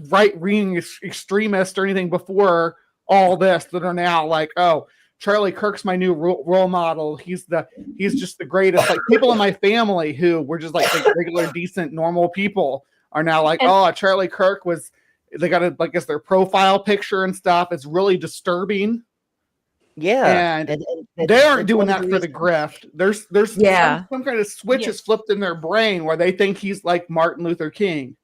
right-wing extremists or anything before all this, that are now like, oh, Charlie Kirk's my new role model. He's just the greatest. Like, people in my family who were just like regular, decent, normal people are now like, oh, Charlie Kirk was. They got a, like, guess their profile picture and stuff. It's really disturbing. Yeah, and they aren't doing that for the grift. There's some kind of switch is flipped in their brain where they think he's like Martin Luther King.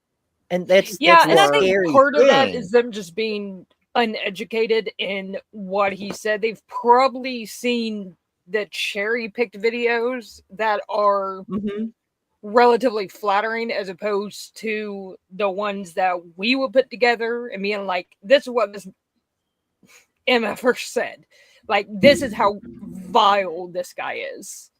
And that's and I think scary part of that thing. is them just being uneducated in what he said. They've probably seen the cherry-picked videos that are relatively flattering as opposed to the ones that we would put together and being like, this is what this MFer said. Like, this is how vile this guy is.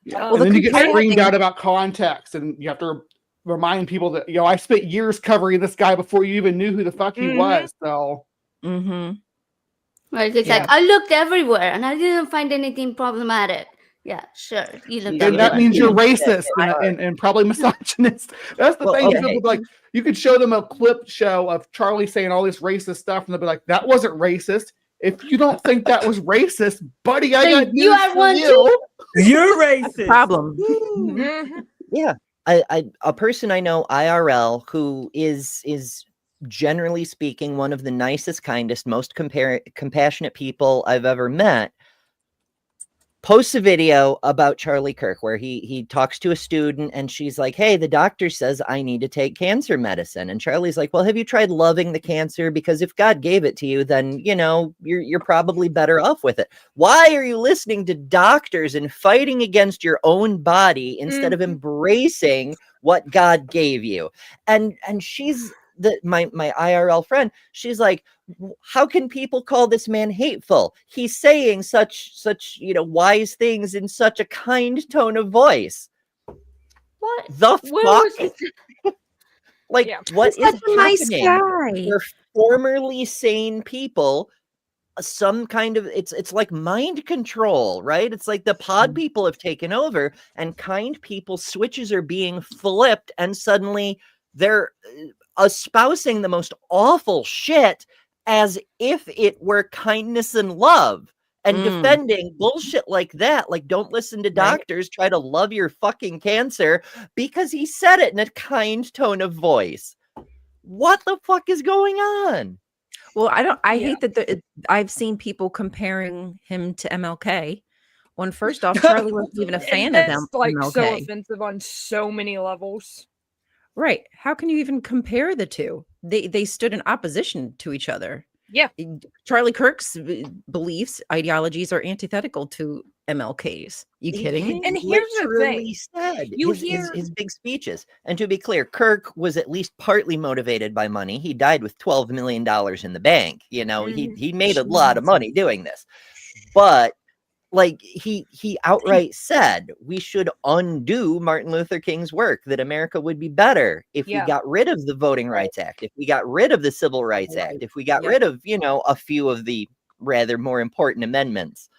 And then you get screamed out about context, and you have to remind people that, you know, I spent years covering this guy before you even knew who the fuck he was. So, Right, it's like, I looked everywhere and I didn't find anything problematic. Yeah, sure. You looked and that everywhere. means you're racist and probably misogynist. That's the thing. People be like, you could show them a clip show of Charlie saying all this racist stuff, and they'll be like, that wasn't racist. If you don't think that was racist, buddy, I got news for you. You're racist. Problem. Yeah, a person I know IRL who is generally speaking one of the nicest, kindest, most compassionate people I've ever met, posts a video about Charlie Kirk where he talks to a student, and she's like, hey, the doctor says I need to take cancer medicine. And Charlie's like, well, have you tried loving the cancer? Because if God gave it to you, then, you know, you're probably better off with it. Why are you listening to doctors and fighting against your own body instead of embracing what God gave you? And she's my IRL friend. She's like, how can people call this man hateful? He's saying such wise things in such a kind tone of voice. What the fuck? Like, what is such a nice happening? guy. For formerly sane people, some kind of it's like mind control, right? It's like the pod people have taken over, and kind people switches are being flipped, and suddenly they're espousing the most awful shit as if it were kindness and love, and defending bullshit like that. Like, don't listen to doctors, try to love your fucking cancer because he said it in a kind tone of voice. What the fuck is going on? Well, I hate that I've seen people comparing him to MLK. When first off, Charlie wasn't even a fan of them. It's like MLK. so offensive on so many levels. Right. How can you even compare the two? They stood in opposition to each other. Yeah. Charlie Kirk's beliefs, ideologies are antithetical to MLK's. You kidding me? And here's the thing. Said you his, hear his big speeches. And to be clear, Kirk was at least partly motivated by money. He died with $12 million in the bank. You know, he made a lot of money doing this. But like he outright said we should undo Martin Luther King's work, that America would be better if we got rid of the Voting Rights Act, if we got rid of the Civil Rights Act, if we got rid of, you know, a few of the rather more important amendments.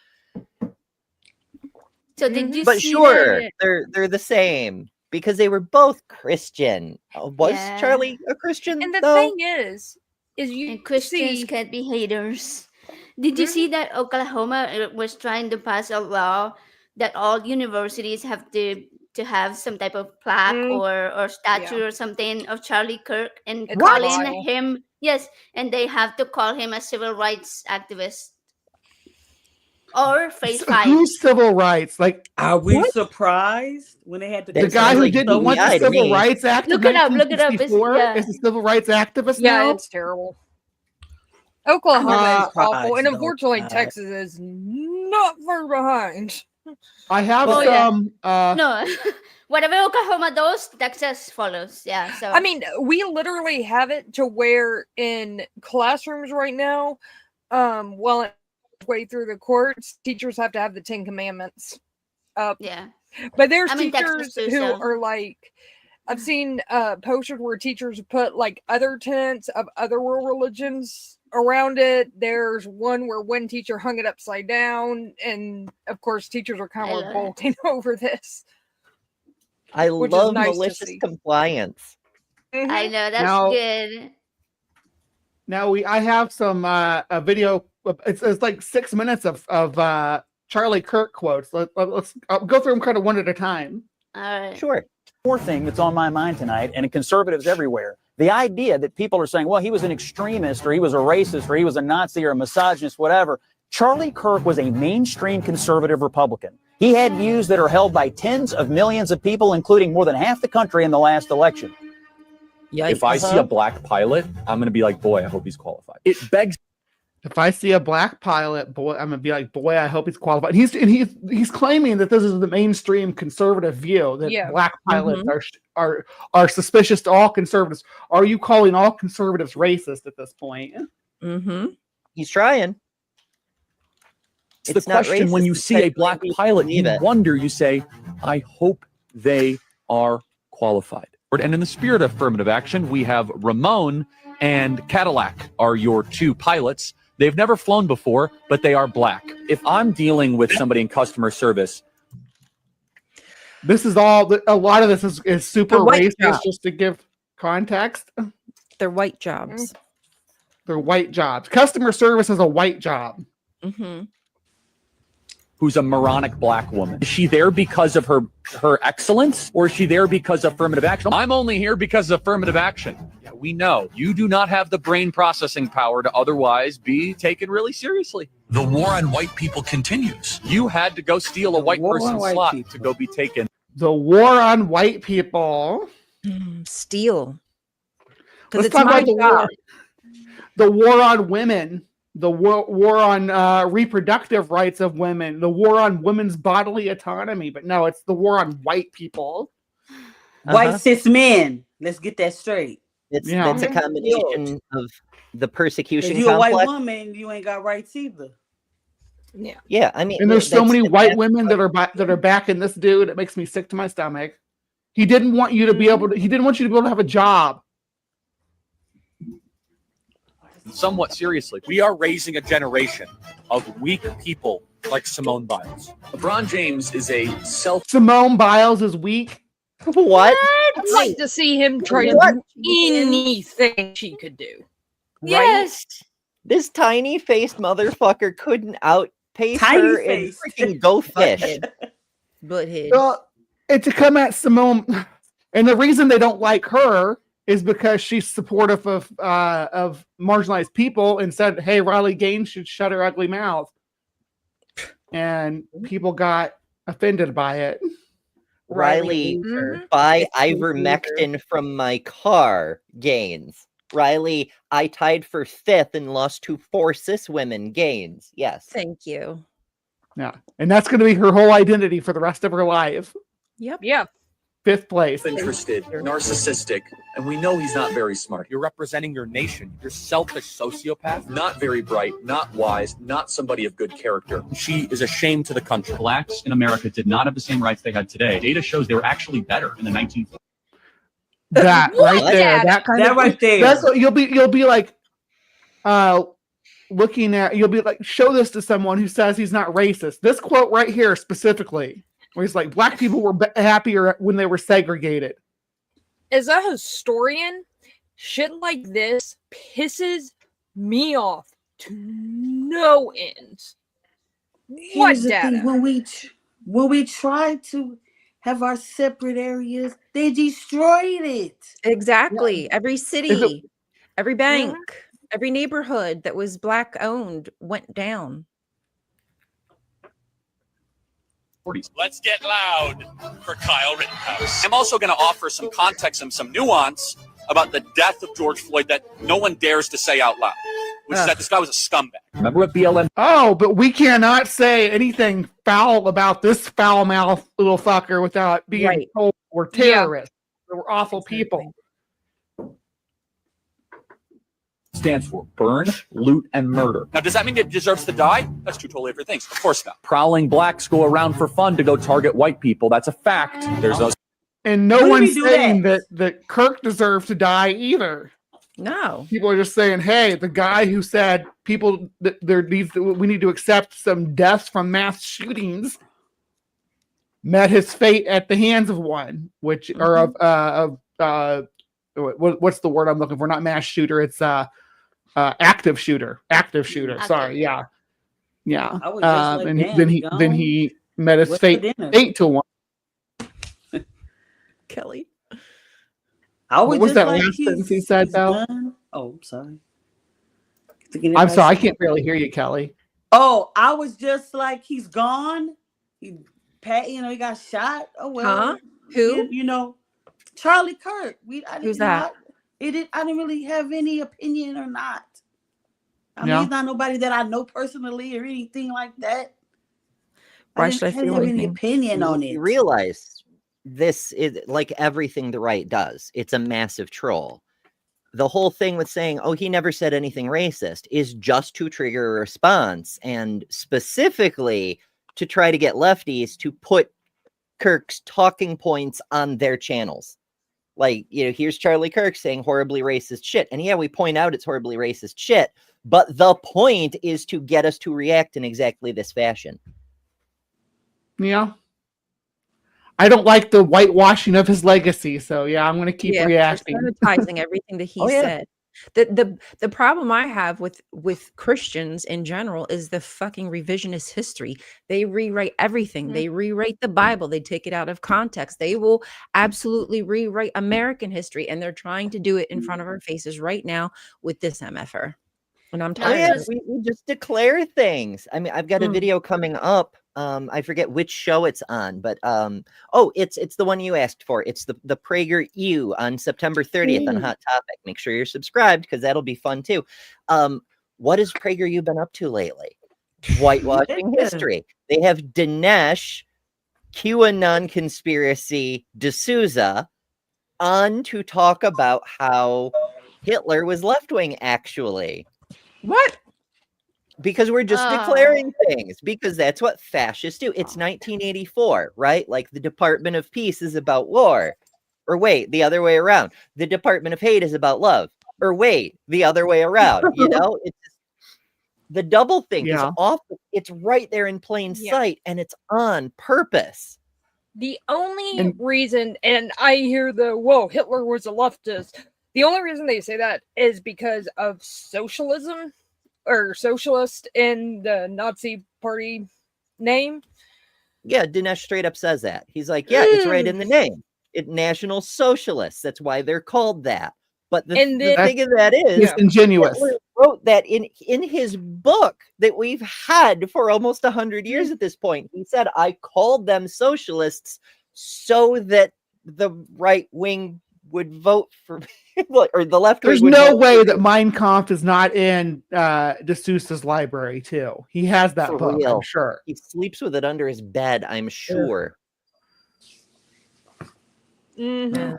So did you But see sure, that? they're the same because they were both Christian. Was Charlie a Christian? And the though? thing is you and Christians see, can't be haters. Did you see that Oklahoma was trying to pass a law that all universities have to have some type of plaque or statue or something of Charlie Kirk, and calling him, and they have to call him a civil rights activist or face fines. Who's civil rights? Like, are we surprised when they had to the guy who didn't want the Civil Rights Act Look in it up. 1964 is a civil rights activist now? it's terrible. Oklahoma is awful, and surprised, unfortunately, Texas is not far behind. I have Well, yeah. some. No, whatever Oklahoma does, Texas follows. Yeah. So I mean, we literally have it to where in classrooms right now, while it's way through the courts, teachers have to have the 10 Commandments up. yeah. But there's I'm in teachers Texas too, who so. are like, I've seen posters where teachers put like other tenets of other world religions around it. There's one where one teacher hung it upside down, and of course, teachers are kind I of love it. revolting over this. I Which is love nice to malicious see. compliance. I know that's Now- good. Now I have some a video. It's like 6 minutes of Charlie Kirk quotes. Let's I'll go through them kind of one at a time. All right. Sure. More thing that's on my mind tonight, and conservatives everywhere. The idea that people are saying, well, he was an extremist, or he was a racist, or he was a Nazi, or a misogynist, whatever. Charlie Kirk was a mainstream conservative Republican. He had views that are held by tens of millions of people, including more than half the country in the last election. Yikes. If I see a black pilot, I'm going to be like, boy, I hope he's qualified. It begs. If I see a black pilot, boy, I'm gonna be like, boy, I hope he's qualified. He's claiming that this is the mainstream conservative view that Yeah. black pilots are suspicious to all conservatives. Are you calling all conservatives racist at this point? Mm-hmm. He's trying. It's the not question when racist, you it's see a technically black we pilot, believe you it. wonder, you say, I hope they are qualified. And in the spirit of affirmative action, we have Ramon and Cadillac are your two pilots. They've never flown before, but they are black. If I'm dealing with somebody in customer service, This is all. A lot of this is super The white racist. job. Just to give context, They're white jobs. they're white jobs. Customer service is a white job. Mm-hmm. who's a moronic black woman, is she there because of her excellence, or is she there because of affirmative action? I'm only here because of affirmative action. Yeah, we know you do not have the brain processing power to otherwise be taken really seriously. The war on white people continues. You had to go steal a white war on person's white slot people. to go be taken. The war on white people. Steal. Because Let's it's talk my about the job. war. The war on women. The war on reproductive rights of women. The war on women's bodily autonomy. But no, it's the war on white people. White cis men. Let's get that straight. It's Yeah. a combination of the persecution If you're a complex. white woman, you ain't got rights either. Yeah. Yeah, I mean, And there's so that's- many white that's women that are backing this dude. It makes me sick to my stomach. He didn't want you to be able to. He didn't want you to be able to have a job. Somewhat seriously, we are raising a generation of weak people like Simone Biles. LeBron James is a Simone Biles is weak. What? I'd like to see him try to What? do anything she could do. Yes. This tiny-faced motherfucker couldn't outpace Tiny her and face. freaking go fish. Butthead. Well, and to come at Simone, and the reason they don't like her is because she's supportive of marginalized people and said, "Hey, Riley Gaines should shut her ugly mouth," and people got offended by it. Riley, Mhm. buy It's so ivermectin from my car, Gaines. Riley, I tied for 5th and lost to 4 cis women, Gaines. Yes. Thank you. Yeah, and that's going to be her whole identity for the rest of her life. Yep. Yeah. 5th place. interested, narcissistic, and we know he's not very smart. You're representing your nation. You're selfish sociopath, not very bright, not wise, not somebody of good character. She is a shame to the country. Blacks in America did not have the same rights they had today. Data shows they were actually better in the 1940s. That right What? there, that kind That of right there. That's what you'll be like, looking at. You'll be like, show this to someone who says he's not racist. This quote right here specifically, where he's like, black people were happier when they were segregated. As a historian, shit like this pisses me off to no end. What Here's the data? thing, when we tried to have our separate areas, they destroyed it. Exactly. Every city, every bank, Mm-hmm. every neighborhood that was black owned went down. Let's get loud for Kyle Rittenhouse. I'm also going to offer some context and some nuance about the death of George Floyd that no one dares to say out loud, which is that this guy was a scumbag. Remember what BLM? Oh, but we cannot say anything foul about this foul mouth little fucker without being Right. told we're terrorists. We're awful people. Stands for burn, loot, and murder. Now, does that mean it deserves to die? That's two totally different things. Of course not. Prowling blacks go around for fun to go target white people. That's a fact. There's a And no When did one's we do saying that Kirk deserves to die either. No. People are just saying, hey, the guy who said people that we need to accept some deaths from mass shootings met his fate at the hands of one, which or of what's the word I'm looking for? Not mass shooter, it's active shooter. Sorry, yeah. I was just like, And damn, then he met his What's for fate dinner? 8 to 1. Kelly. I was What was just that like, last sentence he said, though? Oh, I'm sorry. I'm sorry, I can't really hear you, Kelly. Oh, I was just like, he's gone. He got shot. Oh well. Huh? Who? You know, Charlie Kirk. Who's that? I didn't really have any opinion or not. I mean, Yeah. he's not nobody that I know personally or anything like that. Why I should I didn't feel have any anything? opinion on it. You realize this is like everything the right does. It's a massive troll. The whole thing with saying, oh, he never said anything racist is just to trigger a response, and specifically to try to get lefties to put Kirk's talking points on their channels. Like, here's Charlie Kirk saying horribly racist shit. And yeah, we point out it's horribly racist shit, but the point is to get us to react in exactly this fashion. Yeah. I don't like the whitewashing of his legacy, so yeah, I'm going to keep reacting. Sanitizing everything that he said. The problem I have with Christians in general is the fucking revisionist history. They rewrite everything. They rewrite the Bible. They take it out of context. They will absolutely rewrite American history, and they're trying to do it in front of our faces right now with this MFR. And I'm tired of it. We just declare things. I mean, I've got a video coming up. I forget which show it's on, but it's the one you asked for. It's the PragerU on September 30th on Hot Topic. Make sure you're subscribed because that'll be fun too. What has PragerU been up to lately? Whitewashing history. They have Dinesh, QAnon conspiracy D'Souza on to talk about how Hitler was left-wing actually. What? Because we're just declaring things, because that's what fascists do. It's 1984, right? Like the Department of Peace is about war. Or wait, the other way around. The Department of Hate is about love. Or wait, the other way around. It's just, the double thing is awful. It's right there in plain sight, and it's on purpose. The only reason, and I hear Hitler was a leftist. The only reason they say that is because of socialism or socialist in the Nazi party name. Yeah, Dinesh straight up says that. He's like, yeah, it's right in the name. National Socialists. That's why they're called that. But the thing of that is, disingenuous. Hitler wrote that in his book that we've had for almost 100 years at this point. He said, I called them socialists so that the right wing would vote for or the left. There's no way that Mein Kampf is not in D'Souza's library too. He has that book, real. I'm sure. He sleeps with it under his bed, I'm sure. Mm-hmm.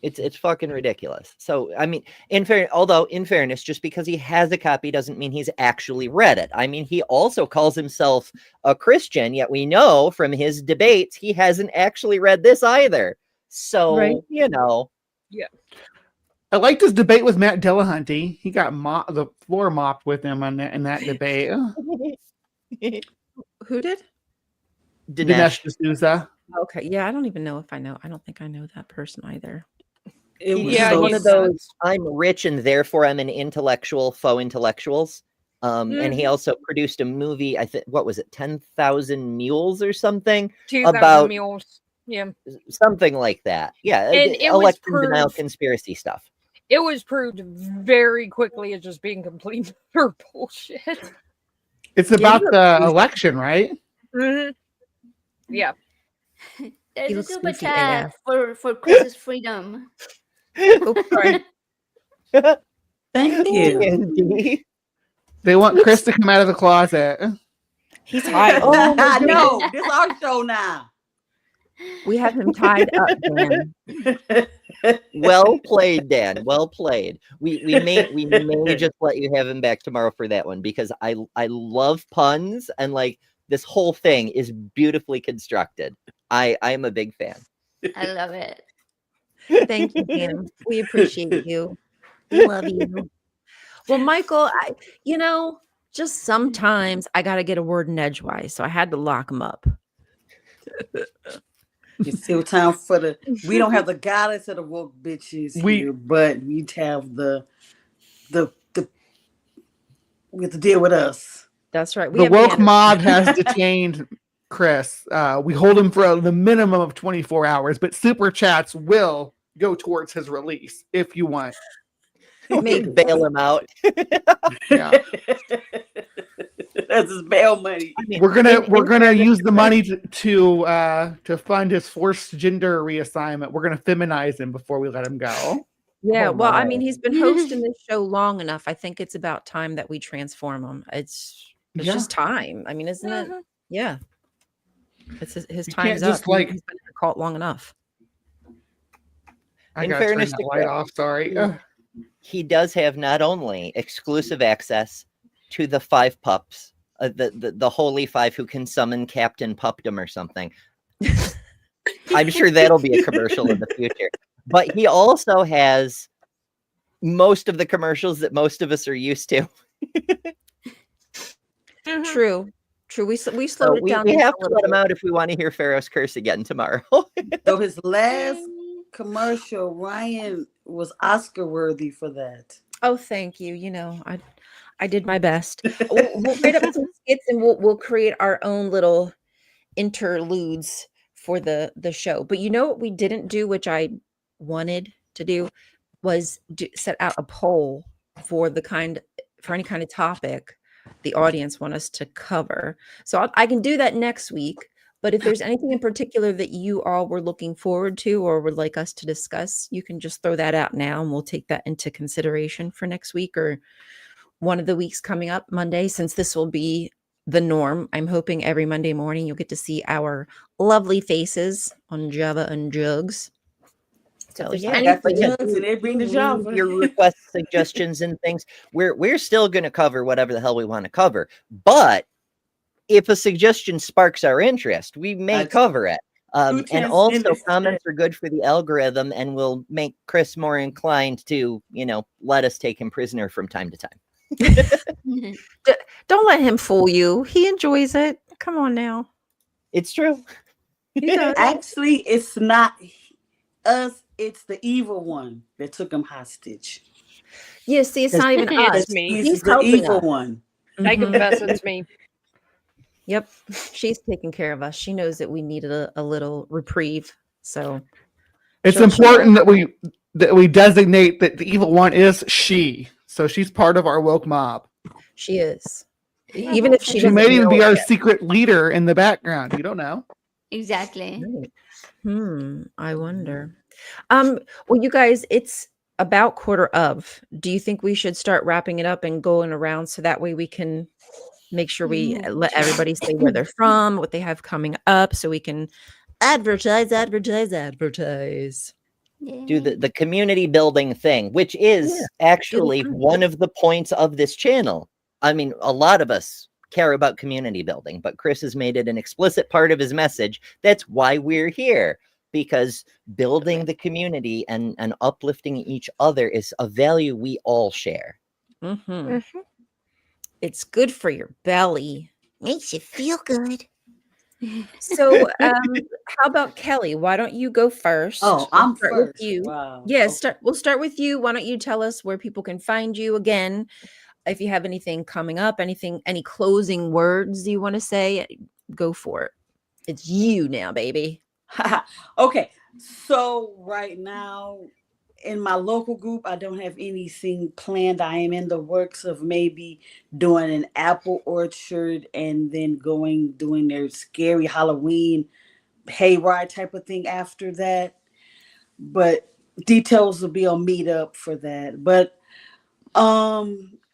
It's fucking ridiculous. So I mean, in fairness, just because he has a copy doesn't mean he's actually read it. I mean, he also calls himself a Christian, yet we know from his debates he hasn't actually read this either. So Yeah. I liked his debate with Matt Dillahunty. He got the floor mopped with him in that debate. Who did? Dinesh D'Souza. Okay. Yeah, I don't even know if I know. I don't think I know that person either. He's one of those I'm rich and therefore I'm an intellectual, faux intellectuals. And he also produced a movie, I think, what was it, 10,000 Mules or something? 2,000 Mules. Yeah. Something like that. Yeah. And Election denial conspiracy stuff. It was proved very quickly as just being complete utter bullshit. It's about the election, right? Mm-hmm. Yeah. There's a super chat for Chris's freedom. Thank you. They want Chris to come out of the closet. He's hiding. Oh, my no, goodness. this is our show now. We have him tied up, Dan. Well played, Dan. Well played. We may just let you have him back tomorrow for that one because I love puns and like this whole thing is beautifully constructed. I'm a big fan. I love it. Thank you, Dan. We appreciate you. Love you. Well, Michael, just sometimes I got to get a word in edgewise, so I had to lock him up. It's still time for we don't have the goddess of the woke bitches here, but we have the we have to deal with us. That's right. The woke mob has detained Chris. We hold him for the minimum of 24 hours, but super chats will go towards his release if you want. Maybe bail him out. Yeah. That's his bail money. We're gonna use the money to fund his forced gender reassignment. We're gonna feminize him before we let him go. Yeah, Oh, well, I my. mean, he's been hosting this show long enough. I think it's about time that we transform him. It's just time. I mean, isn't it? Yeah. It's his time's up. just, like- He's been in a cult long enough. I In gotta fairness turn to that light Chris, off. Sorry. he does have not only exclusive access to the 5 pups, the holy 5 who can summon Captain Pupdom or something. I'm sure that'll be a commercial in the future. But he also has most of the commercials that most of us are used to. True. We slowed So it we down. have to let him out if we want to hear Pharaoh's curse again tomorrow. So his last commercial, Ryan was Oscar worthy for that. Oh, thank you. I did my best. We'll write up some skits and we'll create our own little interludes for the show. But you know what we didn't do, which I wanted to do, was set out a poll for any kind of topic the audience want us to cover. So I can do that next week. But if there's anything in particular that you all were looking forward to or would like us to discuss, you can just throw that out now and we'll take that into consideration for next week or one of the weeks coming up, Monday, since this will be the norm. I'm hoping every Monday morning you'll get to see our lovely faces on Java and Jugs. So I got the jugs and they bring the Java. Your requests, suggestions, and things. We're still going to cover whatever the hell we want to cover. But if a suggestion sparks our interest, we may cover it. And also, comments are good for the algorithm and will make Chris more inclined to, let us take him prisoner from time to time. Don't let him fool you. He enjoys it. Come on now. It's true. Actually, it's not us. It's the evil one that took him hostage. Yeah, see, it's not even us. It's me. He's the evil one. I confess it's me. Yep. She's taking care of us. She knows that we needed a little reprieve. So It's important that we designate that the evil one is she. So she's part of our woke mob. She is. Even if she may doesn't even know be it our yet. secret leader in the background. You don't know. Exactly. I wonder. Well, you guys, it's about 1:15. Do you think we should start wrapping it up and going around so that way we can make sure we let everybody say where they're from, what they have coming up, so we can advertise. Do the community building thing, which is actually one of the points of this channel. I mean, a lot of us care about community building, but Chris has made it an explicit part of his message. That's why we're here, because building the community and uplifting each other is a value we all share. It's good for your belly. Makes you feel good. So, how about Kelly? Why don't you go first? Oh, I'm start first. with you. Wow. Yeah, we'll start with you. Why don't you tell us where people can find you again? If you have anything coming up, any closing words you want to say, go for it. It's you now, baby. Okay, so right now in my local group, I don't have anything planned. I am in the works of maybe doing an apple orchard and then doing their scary Halloween hayride type of thing after that. But details will be on Meetup for that. But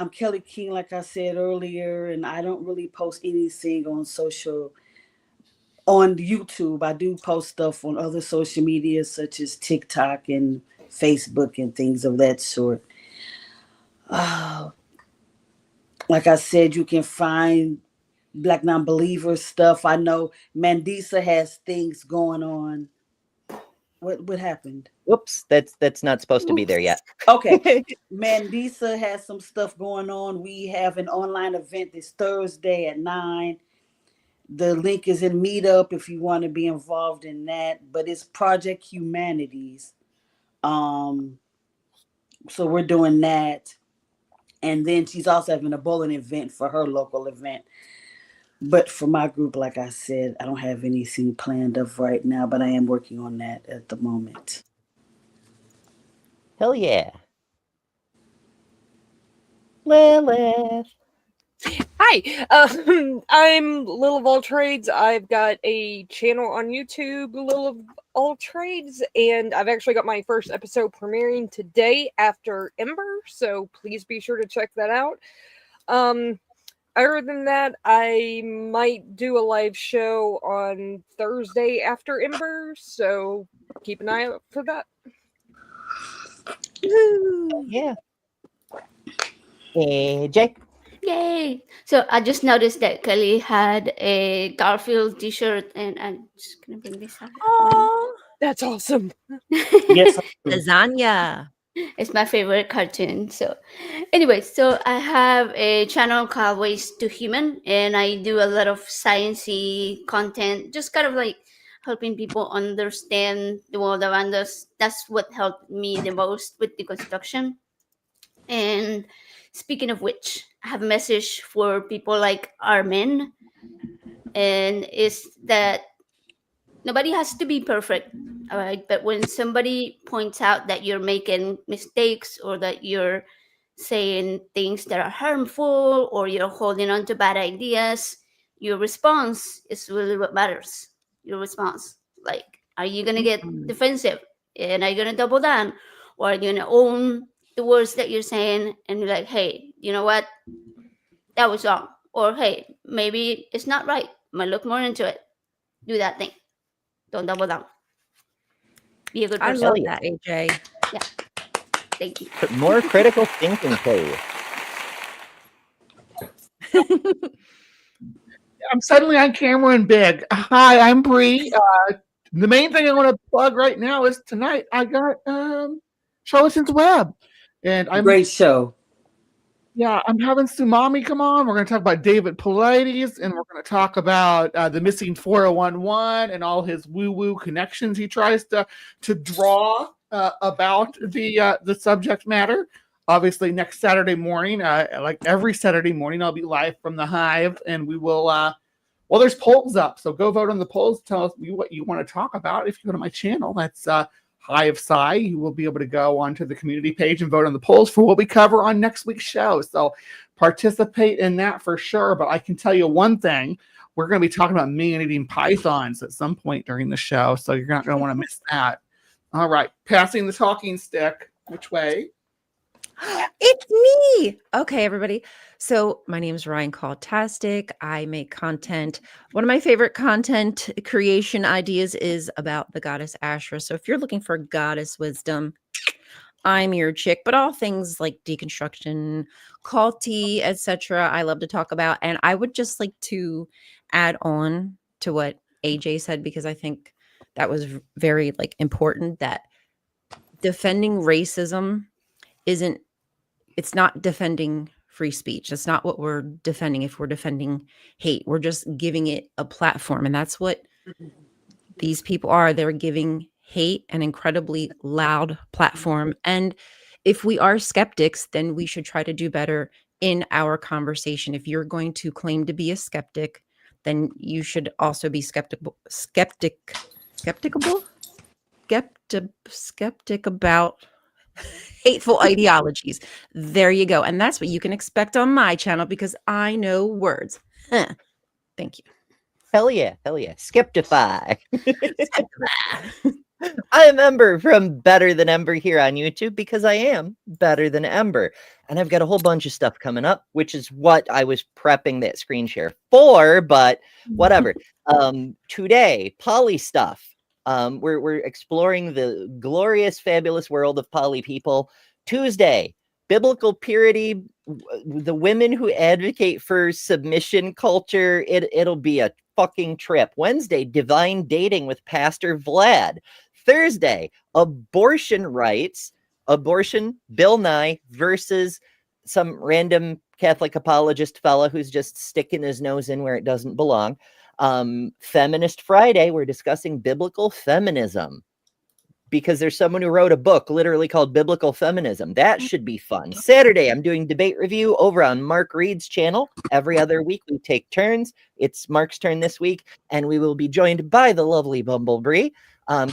I'm Kelly King, like I said earlier, and I don't really post anything on YouTube. I do post stuff on other social media such as TikTok and Facebook and things of that sort. Like I said, you can find Black non-believer stuff. I know Mandisa has things going on. What happened? Whoops, that's not supposed to be there yet. Okay. Mandisa has some stuff going on. We have an online event this Thursday at 9. The link is in Meetup if you want to be involved in that. But it's Project Humanities. So we're doing that. And then she's also having a bowling event for her local event. But for my group, like I said, I don't have anything planned of right now, but I am working on that at the moment. Hell yeah. Lilith. Hi, I'm Lil of All Trades. I've got a channel on YouTube, Lil of All Trades, and I've actually got my first episode premiering today after Ember, so please be sure to check that out. Other than that, I might do a live show on Thursday after Ember, so keep an eye out for that. Yeah. Jake. Yay! So I just noticed that Kelly had a Garfield t-shirt, and I'm just gonna bring this out. Oh, that's awesome. Yes. Lasagna. It's my favorite cartoon. So anyway, so I have a channel called Ways to Human, and I do a lot of sciencey content, just kind of like helping people understand the world around us. That's what helped me the most with deconstruction. And speaking of which, I have a message for people like Armin, and is that nobody has to be perfect, all right? But when somebody points out that you're making mistakes or that you're saying things that are harmful or you're holding on to bad ideas, your response is really what matters. Your response. Like, are you going to get defensive? And are you going to double down? Or are you going to own the words that you're saying and be like, hey, you know what? That was wrong. Or, hey, maybe it's not right. I'm going to look more into it. Do that thing. Don't double down. Be a good person. I love that, AJ. Yeah. Thank you. More critical thinking, please. I'm suddenly on camera and big. Hi, I'm Bree. The main thing I want to plug right now is tonight I got Charlatans Web. And I'm Great show. Yeah, I'm having Sumami come on. We're going to talk about David Paulides, and we're going to talk about the missing 4011 and all his woo-woo connections he tries to draw about the subject matter. Obviously, next Saturday morning, like every Saturday morning, I'll be live from the Hive, and we will. Well, there's polls up, so go vote on the polls. Tell us what you want to talk about. If you go to my channel, that's Hive Sci. You will be able to go onto the community page and vote on the polls for what we cover on next week's show. So participate in that for sure. But I can tell you one thing. We're going to be talking about man-eating pythons at some point during the show, so you're not going to want to miss that. All right, passing the talking stick. Which way? It's me. Okay, everybody. So my name is Ryan Calltastic. I make content. One of my favorite content creation ideas is about the goddess Ashra. So if you're looking for goddess wisdom, I'm your chick. But all things like deconstruction, culty, etc., I love to talk about. And I would just like to add on to what AJ said, because I think that was very important, that defending racism it's not defending free speech. That's not what we're defending. If we're defending hate, we're just giving it a platform. And that's what these people are. They're giving hate an incredibly loud platform. And if we are skeptics, then we should try to do better in our conversation. If you're going to claim to be a skeptic, then you should also be skeptic about hateful ideologies. There you go. And that's what you can expect on my channel, because I know words. Thank you. Hell yeah. Skeptify. I am Ember from Better Than Ember here on YouTube because I am better than Ember. And I've got a whole bunch of stuff coming up, which is what I was prepping that screen share for, but whatever. Today, poly stuff. We're exploring the glorious, fabulous world of poly people. Tuesday, biblical purity, the women who advocate for submission culture. It'll be a fucking trip. Wednesday, divine dating with Pastor Vlad. Thursday, abortion rights, abortion, Bill Nye versus some random Catholic apologist fella who's just sticking his nose in where it doesn't belong. Feminist Friday, we're discussing biblical feminism because there's someone who wrote a book literally called Biblical Feminism. That should be fun. Saturday, I'm doing debate review over on Mark Reed's channel. Every other week, we take turns. It's Mark's turn this week, and we will be joined by the lovely Bumblebee,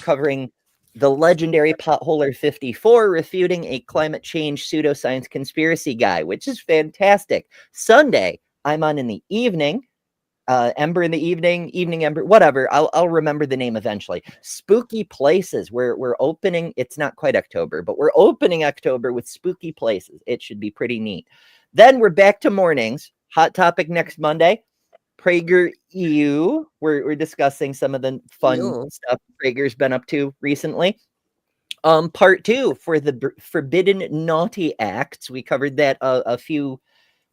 covering the legendary Potholer 54, refuting a climate change pseudoscience conspiracy guy, which is fantastic. Sunday, I'm on in the evening. Ember in the evening Ember, whatever. I'll remember the name eventually. Spooky Places. We're opening. It's not quite October, but we're opening October with Spooky Places. It should be pretty neat. Then we're back to mornings. Hot topic next Monday. Prager EU. We're discussing some of the fun stuff Prager's been up to recently. Part 2 for the Forbidden Naughty Acts. We covered that a few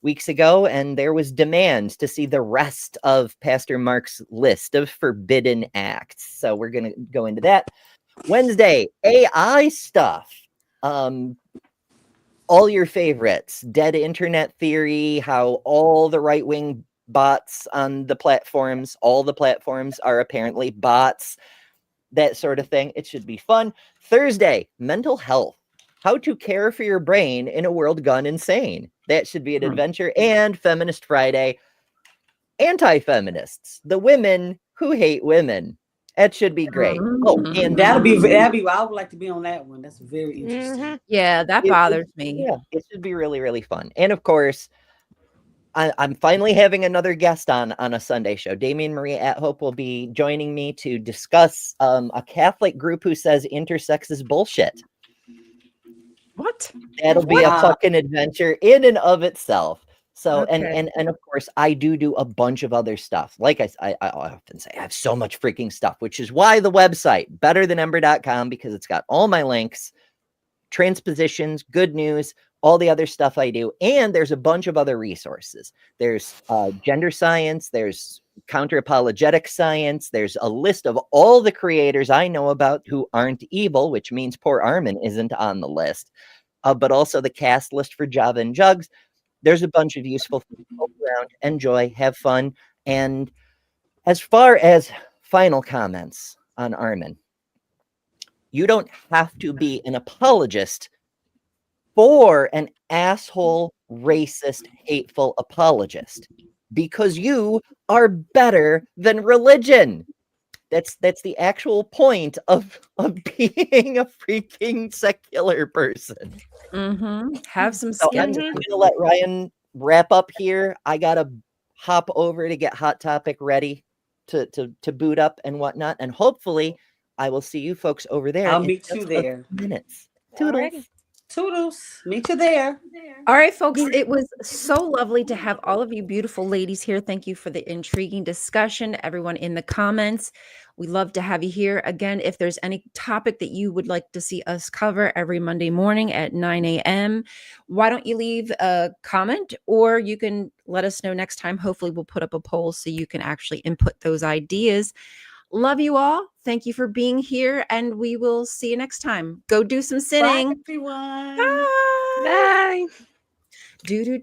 weeks ago, and there was demand to see the rest of Pastor Mark's list of forbidden acts. So we're going to go into that. Wednesday, AI stuff. All your favorites. Dead internet theory, how all the right-wing bots on the platforms, all the platforms are apparently bots, that sort of thing. It should be fun. Thursday, mental health. How to care for your brain in a world gone insane. That should be an adventure. And Feminist Friday, anti-feminists, the women who hate women. That should be great. Oh, and that'll be. I would like to be on that one. That's very interesting. Yeah, that bothers me. Yeah, it should be really, really fun. And of course, I'm finally having another guest on a Sunday show. Damien Marie at Hope will be joining me to discuss a Catholic group who says intersex is bullshit. What? That'll be a fucking adventure in and of itself. So, Okay. and of course, I do a bunch of other stuff. Like I often say, I have so much freaking stuff, which is why the website, betterthanember.com, because it's got all my links, transpositions, good news, all the other stuff I do. And there's a bunch of other resources. There's gender science, there's counter-apologetic science, there's a list of all the creators I know about who aren't evil, which means poor Armin isn't on the list, but also the cast list for Java and Jugs. There's a bunch of useful things to go around, enjoy, have fun. And as far as final comments on Armin, you don't have to be an apologist for an asshole, racist, hateful apologist, because you are better than religion. That's the actual point of being a freaking secular person. Have some So skin. I'm going to let Ryan wrap up here. I got to hop over to get Hot Topic ready to boot up and whatnot. And hopefully I will see you folks over there. I'll in meet just you a there. few minutes. Toodles. Toodles. Meet you there. All right, folks, it was so lovely to have all of you beautiful ladies here. Thank you for the intriguing discussion. Everyone in the comments, we love to have you here. Again, if there's any topic that you would like to see us cover every Monday morning at 9 a.m., why don't you leave a comment, or you can let us know next time. Hopefully we'll put up a poll so you can actually input those ideas. Love you all. Thank you for being here, and we will see you next time. Go do some sinning. Bye, everyone. Bye. Bye. Do.